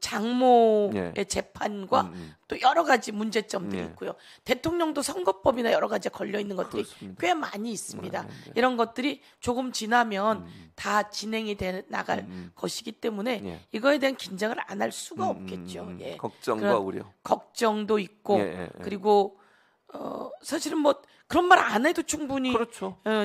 장모의 재판과 또 여러 가지 문제점들이 있고요. 대통령도 선거법이나 여러 가지 걸려 있는 것들이 꽤 많이 있습니다. 이런 것들이 조금 지나면 다 진행이 나갈 것이기 때문에 이거에 대한 긴장을 안 할 수가 없겠죠. 걱정과 우려. 걱정도 있고 그리고 사실은 뭐 그런 말 안 해도 충분히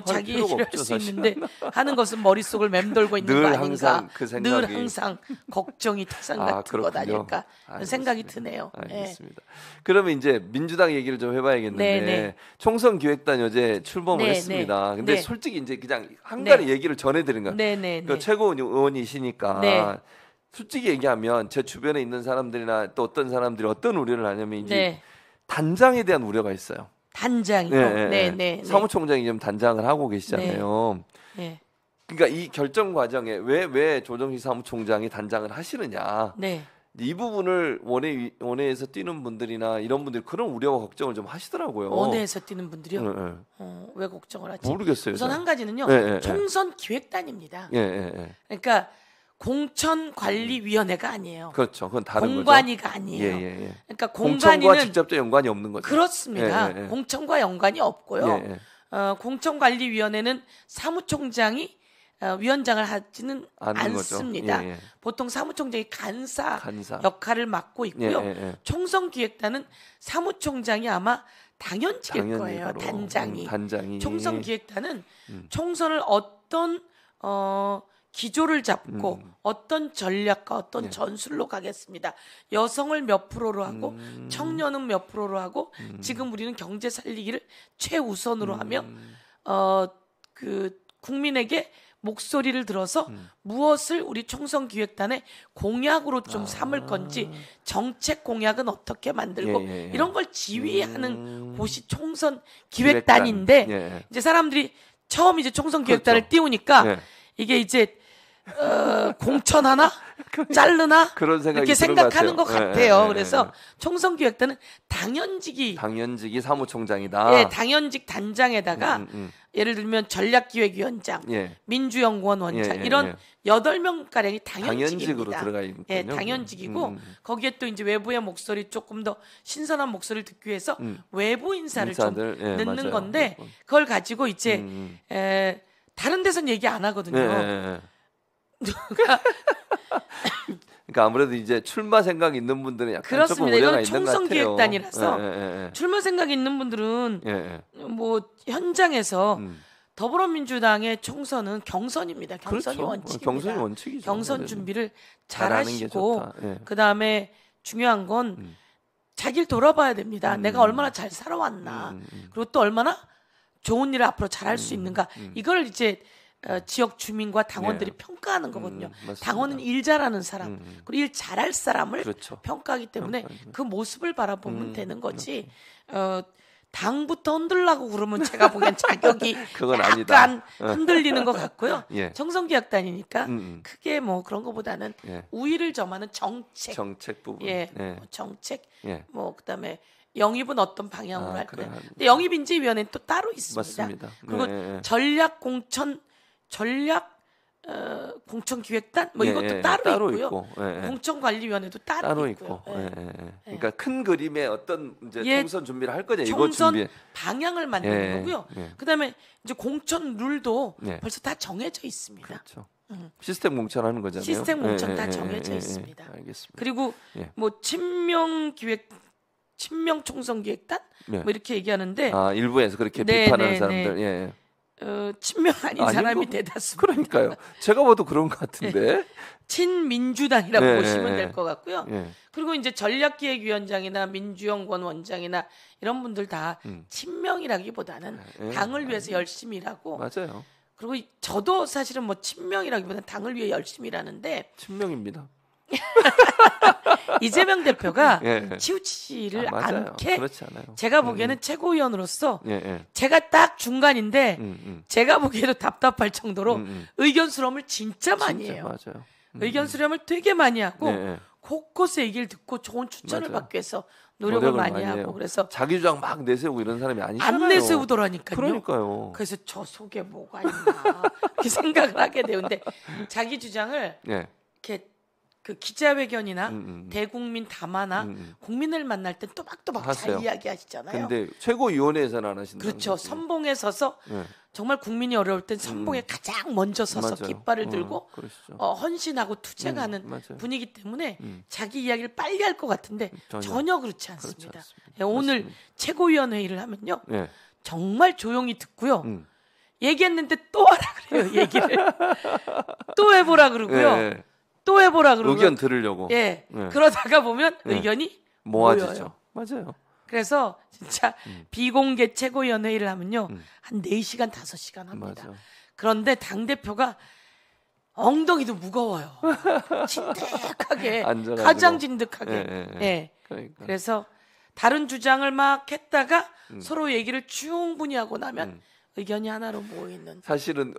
자기 얘기를 할 수 있는데 하는 것은 머릿속을 맴돌고 있는 거 아닌가. 늘 항상 걱정이 태산 같은 것 아닐까 생각이 드네요. 알겠습니다. 그러면 이제 민주당 얘기를 좀 해봐야겠는데 총선 기획단 어제 출범을 했습니다. 근데 솔직히 이제 그냥 한 가지 얘기를 전해드린 거예요. 그러니까 최고 의원이시니까 솔직히 얘기하면 제 주변에 있는 사람들이나 또 어떤 사람들이 어떤 우려를 하냐면 이제 단장에 대한 우려가 있어요. 단장이요. 사무총장이 좀 단장을 하고 계시잖아요. 그러니까 이 결정 과정에 왜 조정식 사무총장이 단장을 하시느냐. 이 부분을 원내에서 뛰는 분들이나 이런 분들이 그런 우려와 걱정을 좀 하시더라고요. 원내에서 뛰는 분들이요? 왜 걱정을 하지? 모르겠어요. 우선 한 가지는요. 총선 기획단입니다. 그러니까 공천관리위원회가 아니에요. 그렇죠. 그건 다른 공관위가 거죠. 아니에요. 그러니까 공천과 직접적 연관이 없는 거죠. 그렇습니다. 공천과 연관이 없고요. 공천관리위원회는 사무총장이 위원장을 하지는 거죠. 않습니다. 보통 사무총장이 간사 역할을 맡고 있고요. 총선기획단은 사무총장이 아마 당연직일 거예요. 단장이. 총선기획단은 총선을 어떤 기조를 잡고 어떤 전략과 어떤 전술로 가겠습니다. 여성을 몇 프로로 하고 청년은 몇 프로로 하고 지금 우리는 경제 살리기를 최우선으로 하며 그 국민에게 목소리를 들어서 무엇을 우리 총선기획단의 공약으로 좀 삼을 건지 정책 공약은 어떻게 만들고 이런 걸 지휘하는 곳이 총선기획단인데 이제 사람들이 처음 이제 총선기획단을 띄우니까 이게 이제 공천하나 자르나 이렇게 생각하는 것 같아요. 그래서 총선기획단은 당연직이 사무총장이다. 당연직 단장에다가 예를 들면 전략기획위원장, 민주연구원 원장 이런 8명 가량이 당연직으로 들어가 있군요. 당연직이고 거기에 또 이제 외부의 목소리 조금 더 신선한 목소리를 듣기 위해서 외부 인사를 좀 넣는 건데 그걸 가지고 이제 다른 데선 얘기 안 하거든요. 그러니까 아무래도 이제 출마 생각 있는 분들은 약간 그렇습니다. 조금 우려가 이건 있는 것 같아요. 총선기획단이라서 출마 생각 있는 분들은 뭐 현장에서 더불어민주당의 총선은 경선입니다. 경선이 원칙입니다. 경선이 원칙이죠. 경선 준비를 잘 하시고 그다음에 중요한 건 자기를 돌아봐야 됩니다. 내가 얼마나 잘 살아왔나 그리고 또 얼마나 좋은 일을 앞으로 잘할 수 있는가 이걸 이제 지역 주민과 당원들이 평가하는 거거든요. 당원은 일 잘하는 사람 그리고 일 잘할 사람을 평가하기 때문에 그 모습을 바라보면 되는 거지. 당부터 흔들라고 그러면 제가 보기엔 자격이 약간 흔들리는 것 같고요. 총선기획단이니까 크게 뭐 그런 것보다는 우위를 점하는 정책 부분, 뭐 정책, 뭐 그다음에 영입은 어떤 방향으로 할 거야. 근데 영입인재위원회는 또 따로 있습니다. 맞습니다. 그리고 공천기획단 뭐 이것도 따로 있고요. 공천관리위원회도 따로 있고요. 그러니까 큰 그림의 어떤 이제 총선 준비를 할 거냐 이거 총선 방향을 만드는 거고요. 그다음에 이제 공천 룰도 벌써 다 정해져 있습니다. 그렇죠. 시스템 공천하는 거잖아요. 시스템 공천 다 정해져 있습니다. 알겠습니다. 그리고 뭐 친명 총선기획단 뭐 이렇게 얘기하는데 일부에서 그렇게 비판하는 사람들 친명 아닌 사람이 대다수입니다. 그러니까요. 제가 봐도 그런 것 같은데. 친민주당이라고 보시면 될 것 같고요. 그리고 이제 전략기획위원장이나 민주연구원 원장이나 이런 분들 다 친명이라기보다는 당을 위해서 열심히 일하고. 맞아요. 그리고 저도 사실은 뭐 친명이라기보다는 당을 위해 열심히 일하는데. 친명입니다. 이재명 대표가 치우치지를 않게 제가 보기에는 최고위원으로서 제가 딱 중간인데 제가 보기에도 답답할 정도로 의견 수렴을 진짜 많이 해요. 맞아요. 의견 수렴을 되게 많이 하고 곳곳에 얘기를 듣고 좋은 추천을 받기 위해서 노력을 많이 하고 그래서 자기 주장 막 내세우고 이런 사람이 아니잖아요. 안 내세우더라니까요. 그러니까요. 그래서 저 속에 뭐가 있나 이렇게 생각을 하게 되는데 자기 주장을 이렇게 그 기자회견이나 대국민 담화나 국민을 만날 때 또박또박 잘 이야기하시잖아요. 근데 최고위원회에서는 안 하신다는 그렇죠. 거지. 선봉에 서서 정말 국민이 어려울 땐 선봉에 가장 먼저 서서 깃발을 들고 헌신하고 투쟁하는 분이기 때문에 자기 이야기를 빨리 할 것 같은데 전혀 그렇지 않습니다. 오늘 맞습니다. 최고위원회의를 하면요. 정말 조용히 듣고요. 얘기했는데 또 하라 그래요. 얘기를. 또 해보라 그러고요. 또 해보라 그러고 의견 들으려고. 그러다가 보면 의견이 모아지죠. 맞아요. 그래서 진짜 비공개 최고위원회의를 하면요 한 4시간 5시간 합니다. 맞아. 그런데 당 대표가 엉덩이도 무거워요. 진득하게 가장 진득하게. 그러니까. 그래서 다른 주장을 막 했다가 서로 얘기를 충분히 하고 나면 의견이 하나로 모이는. 사실은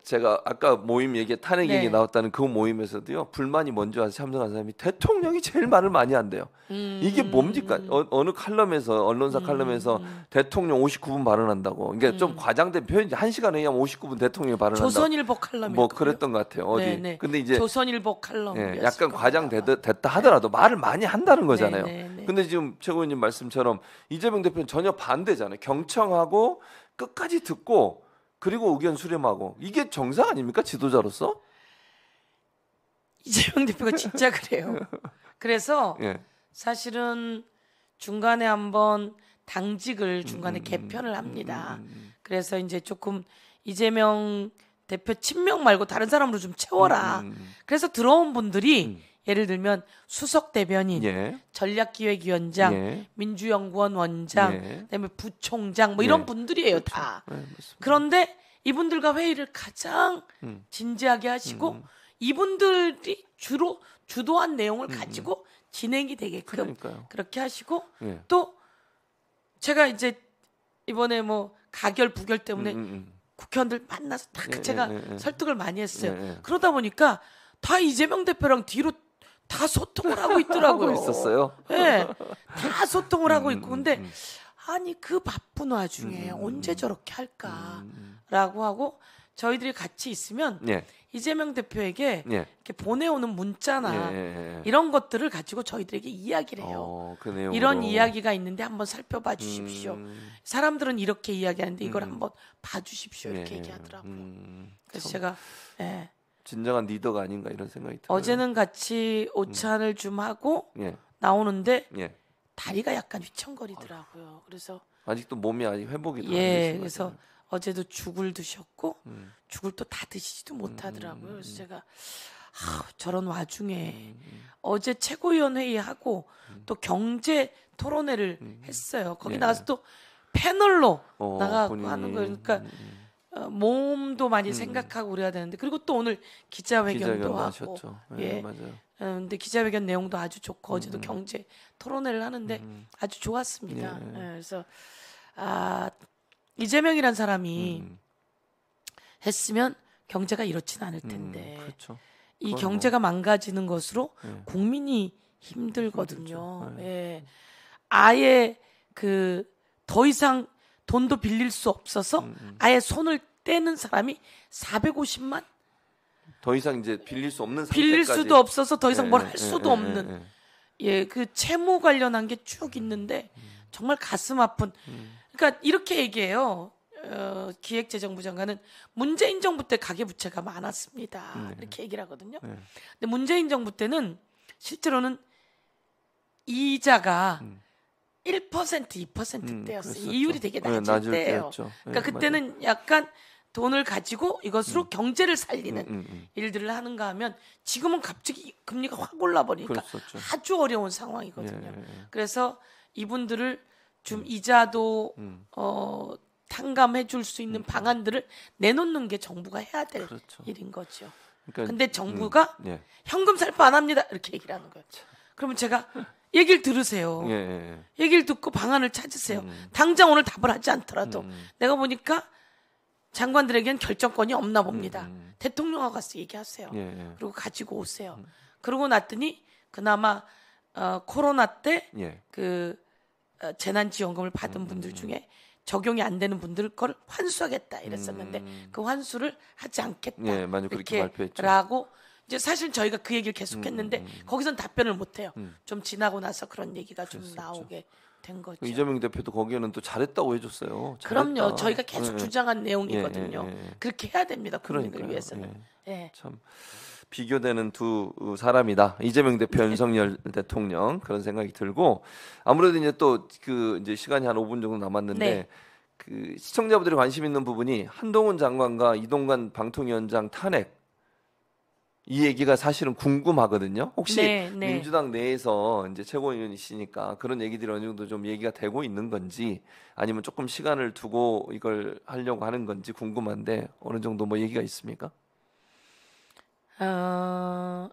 제가 아까 모임 탄핵 얘기 나왔다는 그 모임에서도요 불만이 먼저 와서 참석한 사람이 대통령이 제일 말을 많이 한대요. 이게 뭡니까? 어느 칼럼에서 언론사 칼럼에서 대통령 59분 발언한다고. 그러니까 좀 과장된 표현이 1시간에 의하면 59분 대통령이 발언한다. 조선일보 칼럼이 뭐 그랬던 것 같아요. 어디. 네네. 근데 이제 조선일보 칼럼. 약간 과장됐다 하더라도 말을 많이 한다는 거잖아요. 근데 지금 최고위원님 말씀처럼 이재명 대표는 전혀 반대잖아요. 경청하고 끝까지 듣고 그리고 의견 수렴하고 이게 정상 아닙니까? 지도자로서? 이재명 대표가 진짜 그래요. 그래서 예. 사실은 중간에 한번 당직을 중간에 개편을 합니다. 그래서 이제 조금 이재명 대표 친명 말고 다른 사람으로 좀 채워라. 그래서 들어온 분들이 예를 들면 수석 대변인, 예. 전략기획위원장, 예. 민주연구원 원장, 예. 그다음에 부총장 뭐 이런 분들이에요. 그렇죠. 다. 그런데 이분들과 회의를 가장 진지하게 하시고 이분들이 주로 주도한 내용을 가지고 진행이 되게끔 그렇게 하시고 예. 또 제가 이제 이번에 뭐 가결 부결 때문에 국회의원들 만나서 다 제가 설득을 많이 했어요. 그러다 보니까 다 이재명 대표랑 뒤로 다 소통을 하고 있더라고요. 하고 있었어요? 네, 다 소통을 하고 있고 근데 아니 그 바쁜 와중에 언제 저렇게 할까라고 하고 저희들이 같이 있으면 예. 이재명 대표에게 예. 이렇게 보내오는 문자나 이런 것들을 가지고 저희들에게 이야기를 해요. 그 이런 이야기가 있는데 한번 살펴봐 주십시오. 사람들은 이렇게 이야기하는데 이걸 한번 봐주십시오. 이렇게 얘기하더라고요. 그래서 제가 예. 진정한 리더가 아닌가 이런 생각이 들어요. 어제는 같이 오찬을 좀 하고 예. 나오는데 예. 다리가 약간 휘청거리더라고요. 그래서 아직도 몸이 아직 회복이 안 예, 그래서 어제도 죽을 드셨고 죽을 또 다 드시지도 못하더라고요. 그래서 제가 저런 와중에 어제 최고위원 회의하고 또 경제 토론회를 했어요. 거기 예. 나가서 또 패널로 나가고 하는 거예요. 그러니까 몸도 많이 생각하고 그래야 되는데 그리고 또 오늘 기자회견도 하고 하셨죠. 예, 맞아요. 근데 기자회견 내용도 아주 좋고 어제도 경제 토론회를 하는데 아주 좋았습니다. 예. 그래서 이재명이란 사람이 했으면 경제가 이렇지는 않을 텐데 그렇죠. 이 경제가 망가지는 것으로 국민이 힘들거든요. 예. 아예 그 더 이상 돈도 빌릴 수 없어서 아예 손을 떼는 사람이 450만? 더 이상 이제 빌릴 수 없는 상태까지 빌릴 수도 없어서 더 이상 뭘 할 수도 없는 그 채무 관련한 게 쭉 있는데 정말 가슴 아픈 그러니까 이렇게 얘기해요. 기획재정부 장관은 문재인 정부 때 가계부채가 많았습니다. 이렇게 얘기를 하거든요. 근데 문재인 정부 때는 실제로는 이자가 1%, 2%대였어요. 이율이 되게 낮을 때예요. 그러니까 그때는 맞아요. 약간 돈을 가지고 이것으로 경제를 살리는 일들을 하는가 하면 지금은 갑자기 금리가 확 올라버리니까 그랬었죠. 아주 어려운 상황이거든요. 그래서 이분들을 좀 이자도 탕감해 줄 수 있는 방안들을 내놓는 게 정부가 해야 될 그렇죠. 일인 거죠. 그러니까, 근데 정부가 현금 살포 안 합니다. 이렇게 얘기를 하는 거예요. 그러면 제가 얘기를 들으세요. 얘기를 듣고 방안을 찾으세요. 당장 오늘 답을 하지 않더라도 내가 보니까 장관들에겐 결정권이 없나 봅니다. 대통령하고 가서 얘기하세요. 그리고 가지고 오세요. 그러고 났더니 그나마 코로나 때 그 재난지원금을 받은 분들 중에 적용이 안 되는 분들 걸 환수하겠다 이랬었는데 그 환수를 하지 않겠다. 그렇게 발표했죠. 라고 이제 사실 저희가 그 얘기를 계속했는데 거기선 답변을 못해요. 좀 지나고 나서 그런 얘기가 좀 나오게 된 거죠. 이재명 대표도 거기에는 또 잘했다고 해줬어요. 잘했다. 그럼요. 저희가 계속 주장한 내용이거든요. 그렇게 해야 됩니다. 국민을 위해서는. 참 비교되는 두 사람이다. 이재명 대표, 윤석열 대통령 그런 생각이 들고 아무래도 이제 또 그 이제 시간이 한 5분 정도 남았는데 그 시청자분들이 관심 있는 부분이 한동훈 장관과 이동관 방통위원장 탄핵 이 얘기가 사실은 궁금하거든요. 혹시 민주당 내에서 이제 최고위원이시니까 그런 얘기들이 어느 정도 좀 얘기가 되고 있는 건지 아니면 조금 시간을 두고 이걸 하려고 하는 건지 궁금한데 어느 정도 뭐 얘기가 있습니까?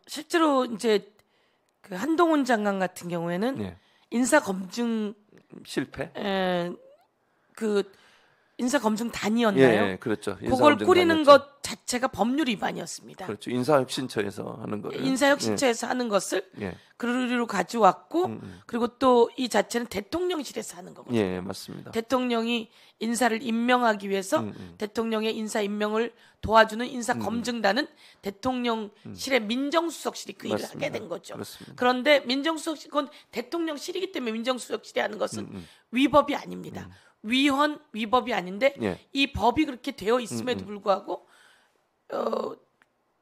실제로 이제 그 한동훈 장관 같은 경우에는 인사 검증 실패? 그 인사 검증 단이었나요? 그렇죠. 그걸 꾸리는 것 자체가 법률 위반이었습니다. 그렇죠. 인사혁신처에서 하는 거를. 인사혁신처에서 하는 것을 그루리로 가져왔고 그리고 또 이 자체는 대통령실에서 하는 거거든요. 맞습니다. 대통령이 인사를 임명하기 위해서 대통령의 인사 임명을 도와주는 인사검증단은 대통령실의 민정수석실이 그 일을 하게 된 거죠. 그렇습니다. 그런데 민정수석실 그건 대통령실이기 때문에 민정수석실이 하는 것은 위법이 아닙니다. 위헌 위법이 아닌데 예. 이 법이 그렇게 되어 있음에도 불구하고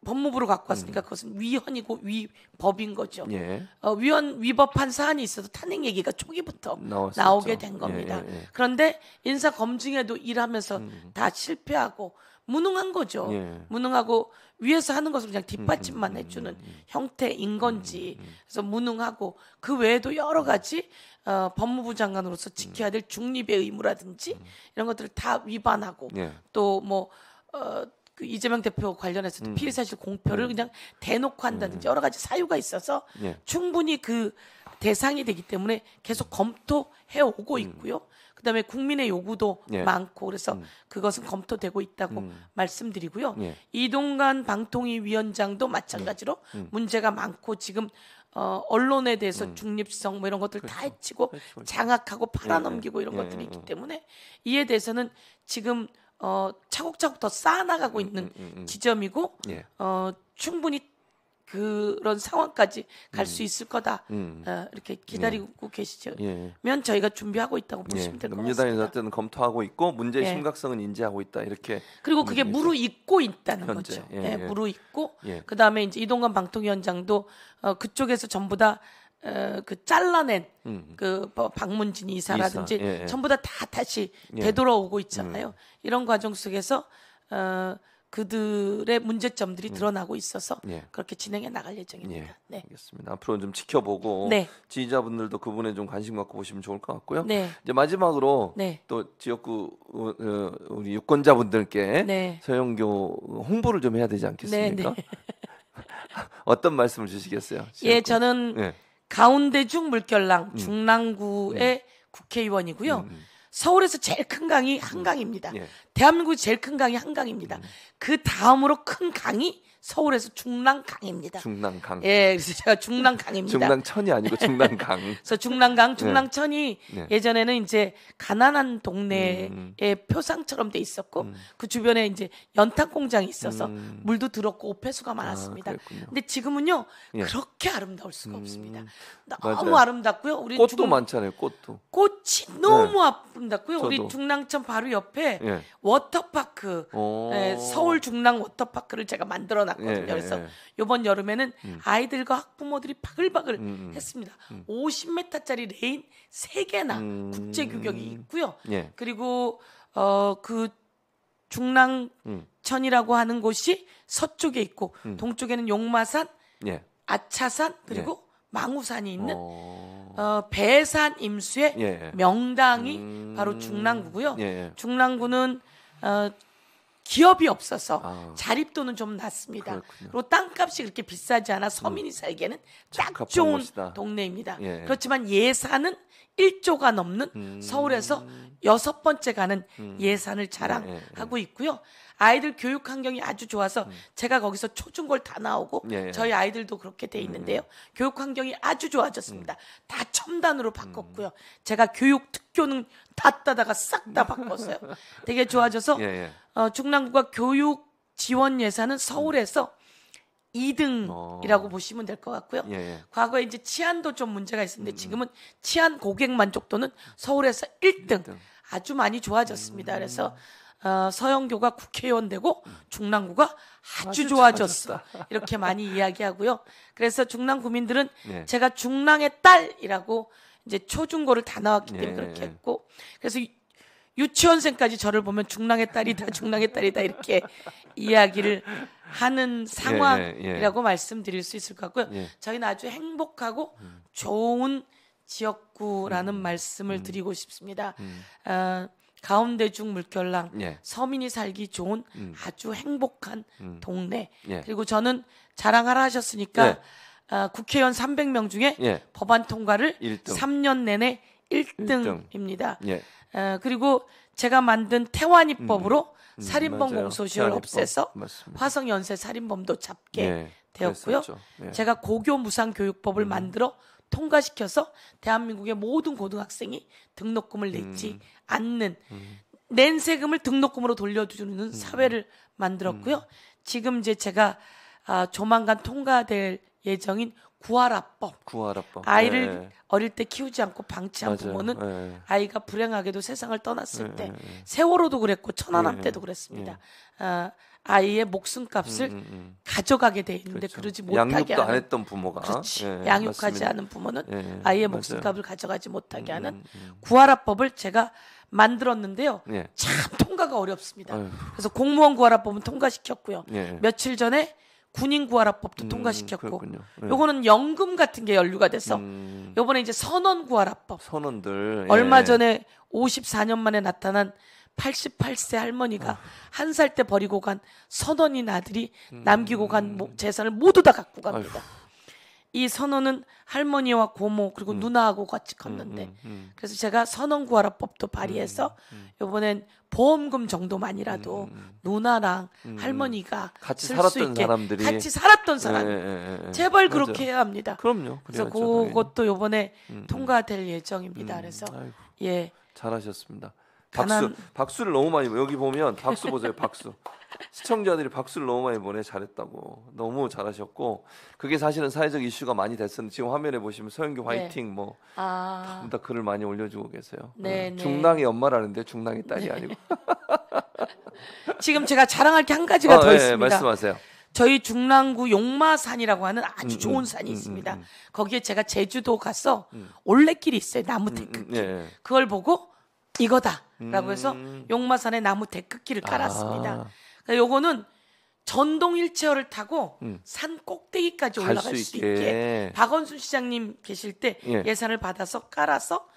법무부로 갖고 왔으니까 그것은 위헌이고 위법인 거죠. 예. 위헌 위법한 사안이 있어도 탄핵 얘기가 초기부터 나오게 된 겁니다. 그런데 인사 검증에도 일하면서 다 실패하고 무능한 거죠. 무능하고 위에서 하는 것을 그냥 뒷받침만 해주는 형태인 건지 그래서 무능하고 그 외에도 여러 가지 법무부 장관으로서 지켜야 될 중립의 의무라든지 이런 것들을 다 위반하고 또 뭐 그 이재명 대표 관련해서도 피해 사실 공표를 그냥 대놓고 한다든지 여러 가지 사유가 있어서 충분히 그 대상이 되기 때문에 계속 검토해 오고 있고요. 그다음에 국민의 요구도 많고 그래서 그것은 검토되고 있다고 말씀드리고요. 이동관 방통위 위원장도 마찬가지로 문제가 많고 지금 언론에 대해서 중립성 뭐 이런 것들 다 해치고 장악하고 팔아넘기고 이런 것들이 있기 때문에 이에 대해서는 지금 차곡차곡 더 쌓아나가고 있는 지점이고 충분히 그런 상황까지 갈 수 있을 거다. 이렇게 기다리고 계시면 저희가 준비하고 있다고 보시면 될 것 같습니다. 민주당이 어쨌든 검토하고 있고 문제의 심각성은 인지하고 있다. 이렇게 그리고 그게 무르익고 있다는 현재. 거죠. 무르익고 그다음에 이제 이동관 방통위원장도 그쪽에서 전부 다 그 잘라낸 그 박문진 이사라든지 전부 다 다시 되돌아오고 있잖아요. 이런 과정 속에서 그들의 문제점들이 드러나고 있어서 그렇게 진행해 나갈 예정입니다. 네. 알겠습니다. 앞으로 좀 지켜보고 지지자분들도 그분에 좀 관심 갖고 보시면 좋을 것 같고요. 이제 마지막으로 또 지역구 우리 유권자분들께 서영교 홍보를 좀 해야 되지 않겠습니까? 어떤 말씀을 주시겠어요? 지역구? 저는 가운데중 물결랑 중랑구의 국회의원이고요. 서울에서 제일 큰 강이 한강입니다. 대한민국 제일 큰 강이 한강입니다. 그 다음으로 큰 강이 서울에서 중랑강입니다. 중랑강. 그래서 제가 중랑강입니다. 중랑천이 아니고 중랑강. 그래서 중랑강, 중랑천이 예전에는 이제 가난한 동네의 표상처럼 돼 있었고 그 주변에 이제 연탄 공장이 있어서 물도 들었고 오폐수가 많았습니다. 근데 지금은요 그렇게 아름다울 수가 없습니다. 너무 맞아요. 아름답고요. 우리 꽃도 많잖아요. 꽃도. 꽃이 너무 아름답고요. 우리 중랑천 바로 옆에 워터파크, 서울 중랑 워터파크를 제가 만들어놨거든요. 그래서 이번 여름에는 아이들과 학부모들이 바글바글 했습니다. 50m짜리 레인 3개나 국제 규격이 있고요. 그리고 그 중랑천이라고 하는 곳이 서쪽에 있고 동쪽에는 용마산, 아차산 그리고 망우산이 있는 배산 임수의 명당이 바로 중랑구고요. 중랑구는 기업이 없어서 자립도는 좀 낮습니다. 그리고 땅값이 그렇게 비싸지 않아 서민이 살기에는 딱 좋은 곳이다. 동네입니다. 그렇지만 예산은 1조가 넘는 서울에서 6번째 가는 예산을 자랑하고 있고요. 아이들 교육 환경이 아주 좋아서 제가 거기서 초중고를 다 나오고 저희 아이들도 그렇게 돼 있는데요. 교육 환경이 아주 좋아졌습니다. 다 첨단으로 바꿨고요. 제가 교육 특교는 다 따다가 싹 다 바꿨어요. 되게 좋아져서 중랑구가 교육 지원 예산은 서울에서 2등이라고 보시면 될 것 같고요. 과거에 이제 치안도 좀 문제가 있었는데 지금은 치안 고객 만족도는 서울에서 1등 아주 많이 좋아졌습니다. 그래서 서영교가 국회의원 되고 중랑구가 아주 좋아졌어. 이렇게 많이 이야기하고요. 그래서 중랑 구민들은 제가 중랑의 딸이라고 이제 초중고를 다 나왔기 때문에 그렇게 했고 그래서 유치원생까지 저를 보면 중랑의 딸이다, 중랑의 딸이다 이렇게 이야기를 하는 상황이라고 말씀드릴 수 있을 것 같고요. 저희는 아주 행복하고 좋은 지역구라는 말씀을 드리고 싶습니다. 가운데중 물결랑 서민이 살기 좋은 아주 행복한 동네. 그리고 저는 자랑하라 하셨으니까 국회의원 300명 중에 법안 통과를 1등. 3년 내내 1등입니다. 그리고 제가 만든 태완이법으로 살인범 공소시효를 없애서 화성 연쇄 살인범도 잡게 되었고요. 제가 고교 무상교육법을 만들어 통과시켜서 대한민국의 모든 고등학생이 등록금을 내지 않는 낸 세금을 등록금으로 돌려주는 사회를 만들었고요. 지금 이제 제가 조만간 통과될 예정인 구하라법. 구하라법. 아이를 네. 어릴 때 키우지 않고 방치한 맞아요. 부모는 네. 아이가 불행하게도 세상을 떠났을 때 네. 세월호도 그랬고 천안함 때도 그랬습니다. 아이의 목숨값을 가져가게 돼 있는데 그렇죠. 그러지 못하게 양육도 하는 안 했던 부모가 그렇지. 예, 양육하지 맞습니다. 않은 부모는 예, 아이의 맞아요. 목숨값을 가져가지 못하게 하는 구하라법을 제가 만들었는데요. 예. 참 통과가 어렵습니다. 아유. 그래서 공무원 구하라법은 통과시켰고요. 예. 며칠 전에 군인 구하라법도 통과시켰고 그렇군요. 예. 요거는 연금 같은 게 연루가 돼서 요번에 이제 선원 구하라법 선원들 얼마 예. 전에 54년 만에 나타난 88세 할머니가 한 살 때 버리고 간 선원인 아들이 남기고 간 재산을 모두 다 갖고 갑니다. 이 선원은 할머니와 고모 그리고 누나하고 같이 컸는데 그래서 제가 선원 구하라법도 발의해서 이번엔 보험금 정도만이라도 누나랑 할머니가 같이 쓸 살았던 수 있게 사람들이 같이 살았던 사람 제발 맞아요. 그렇게 해야 합니다. 그럼요. 그래서 그래야죠, 그것도 이번에 통과될 예정입니다. 그래서 아이고, 예 잘하셨습니다. 가난- 박수를 너무 많이 여기 보면 박수 보세요. 박수. 시청자들이 박수를 너무 많이 보내. 잘했다고. 너무 잘하셨고 그게 사실은 사회적 이슈가 많이 됐었는데 지금 화면에 보시면 서영교 화이팅 뭐 다 글을 많이 올려주고 계세요. 네, 네. 중랑이 엄마라는데 중랑이 딸이 아니고. 지금 제가 자랑할 게 한 가지가 더 예, 있습니다. 말씀하세요. 저희 중랑구 용마산이라고 하는 아주 좋은 산이 있습니다. 거기에 제가 제주도 가서 올레길이 있어요. 나무 데크길. 예. 그걸 보고 이거다라고 해서 용마산에 나무 데크길을 깔았습니다. 그러니까 요거는 전동 휠체어를 타고 산 꼭대기까지 갈 올라갈 수 수 있게. 있게 박원순 시장님 계실 때 예. 예산을 받아서 깔아서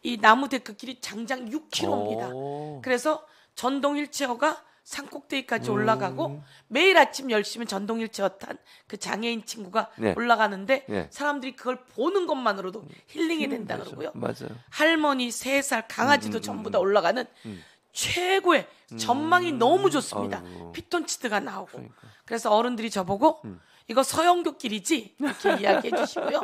이 나무 데크길이 장장 6km입니다. 오. 그래서 전동 휠체어가 산 꼭대기까지 올라가고 매일 아침 10시면 전동 휠체어 탄 그 장애인 친구가 네. 올라가는데 네. 사람들이 그걸 보는 것만으로도 힐링이 된다 그러고요. 맞아요. 할머니 3살 강아지도 전부 다 올라가는 최고의 전망이 너무 좋습니다. 아이고. 피톤치드가 나오고. 그러니까. 그래서 어른들이 저보고 이거 서영교 길이지? 이렇게 이야기해 주시고요.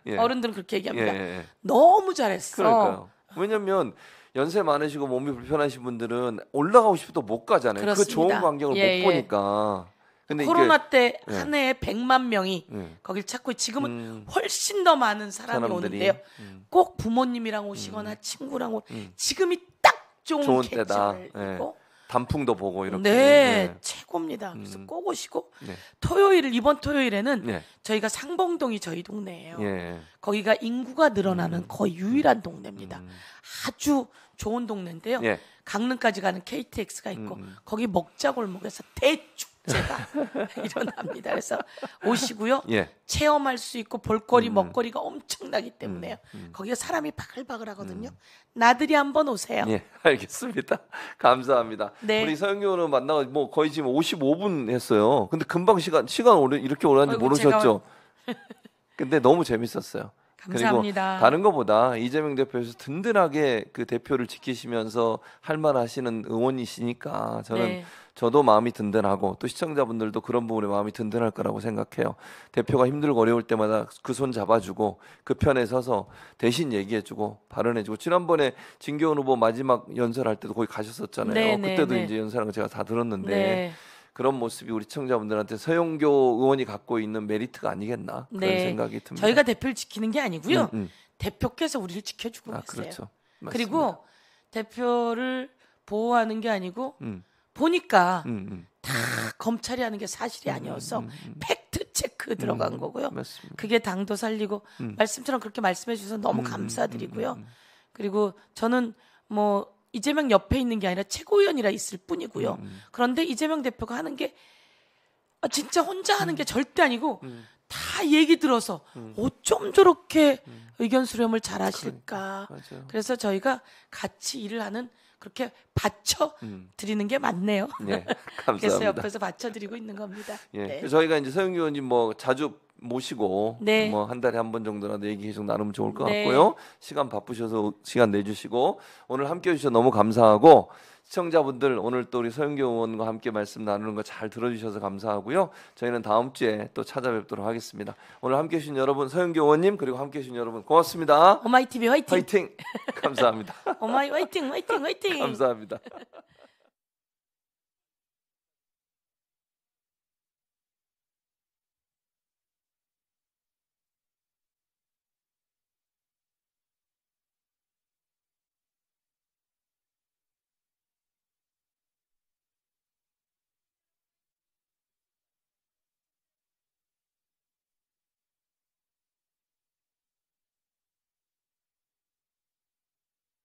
예. 어른들은 그렇게 얘기합니다. 예. 너무 잘했어. 그러니까요. 왜냐면 연세 많으시고 몸이 불편하신 분들은 올라가고 싶어도 못 가잖아요. 그 그렇습니다. 좋은 광경을 예, 못 보니까. 근데 코로나 때 예. 한 해에 100만 명이 거길 찾고 지금은 훨씬 더 많은 사람이 사람들이, 오는데요. 꼭 부모님이랑 오시거나 친구랑 지금이 딱 좋은 때다. 계절이고 예. 단풍도 보고 이렇게. 네, 예. 최고입니다. 그래서 꼭 오시고 네. 이번 토요일에는 네. 저희가 상봉동이 저희 동네예요. 예. 거기가 인구가 늘어나는 거의 유일한 동네입니다. 아주 좋은 동네인데요. 예. 강릉까지 가는 KTX가 있고 거기 먹자골목에서 대축제가 일어납니다. 그래서 오시고요. 예. 체험할 수 있고 볼거리 먹거리가 엄청나기 때문에요. 거기가 사람이 바글바글하거든요. 나들이 한번 오세요. 예, 알겠습니다. 감사합니다. 네. 우리 서영교는 만나고 뭐 거의 지금 55분 했어요. 근데 금방 시간 오래 이렇게 오래는지 아이고, 모르셨죠? 근데 너무 재밌었어요. 감사합니다. 그리고 다른 것보다 이재명 대표에서 든든하게 그 대표를 지키시면서 할 말 하시는 의원이시니까 저는 네. 저도 마음이 든든하고 또 시청자분들도 그런 부분에 마음이 든든할 거라고 생각해요. 대표가 힘들고 어려울 때마다 그 손 잡아주고 그 편에 서서 대신 얘기해주고 발언해주고 지난번에 진교훈 후보 마지막 연설할 때도 거기 가셨었잖아요. 네, 그때도 네. 이제 연설한 거 제가 다 들었는데 네. 그런 모습이 우리 시청자분들한테 서영교 의원이 갖고 있는 메리트가 아니겠나 그런 네. 생각이 듭니다. 저희가 대표를 지키는 게 아니고요. 음. 대표께서 우리를 지켜주고 계세요. 그렇죠. 맞습니다. 그리고 대표를 보호하는 게 아니고 음. 보니까 음. 다 검찰이 하는 게 사실이 아니어서 팩트 체크 들어간 거고요. 맞습니다. 그게 당도 살리고 말씀처럼 그렇게 말씀해 주셔서 너무 감사드리고요. 그리고 저는 뭐 이재명 옆에 있는 게 아니라 최고위원이라 있을 뿐이고요. 그런데 이재명 대표가 하는 게 진짜 혼자 하는 게 절대 아니고 다 얘기 들어서 어쩜 저렇게 의견 수렴을 잘 하실까. 맞아요. 그래서 저희가 같이 일을 하는 그렇게 받쳐 드리는 게 맞네요. 네, 그래서 감사합니다. 옆에서 받쳐 드리고 있는 겁니다. 예, 네. 저희가 이제 서영교 의원님 뭐 자주 모시고 네. 뭐 한 달에 한 번 정도라도 얘기 계속 나누면 좋을 것 네. 같고요. 시간 바쁘셔서 시간 내주시고 오늘 함께해 주셔서 너무 감사하고 시청자분들 오늘 또 우리 서영교 의원과 함께 말씀 나누는 거 잘 들어주셔서 감사하고요. 저희는 다음 주에 또 찾아뵙도록 하겠습니다. 오늘 함께해 주신 여러분 서영교 의원님 그리고 함께해 주신 여러분 고맙습니다. 오마이 TV 화이팅! 화이팅! 감사합니다. 오마이 화이팅! 화이팅! 화이팅! 감사합니다.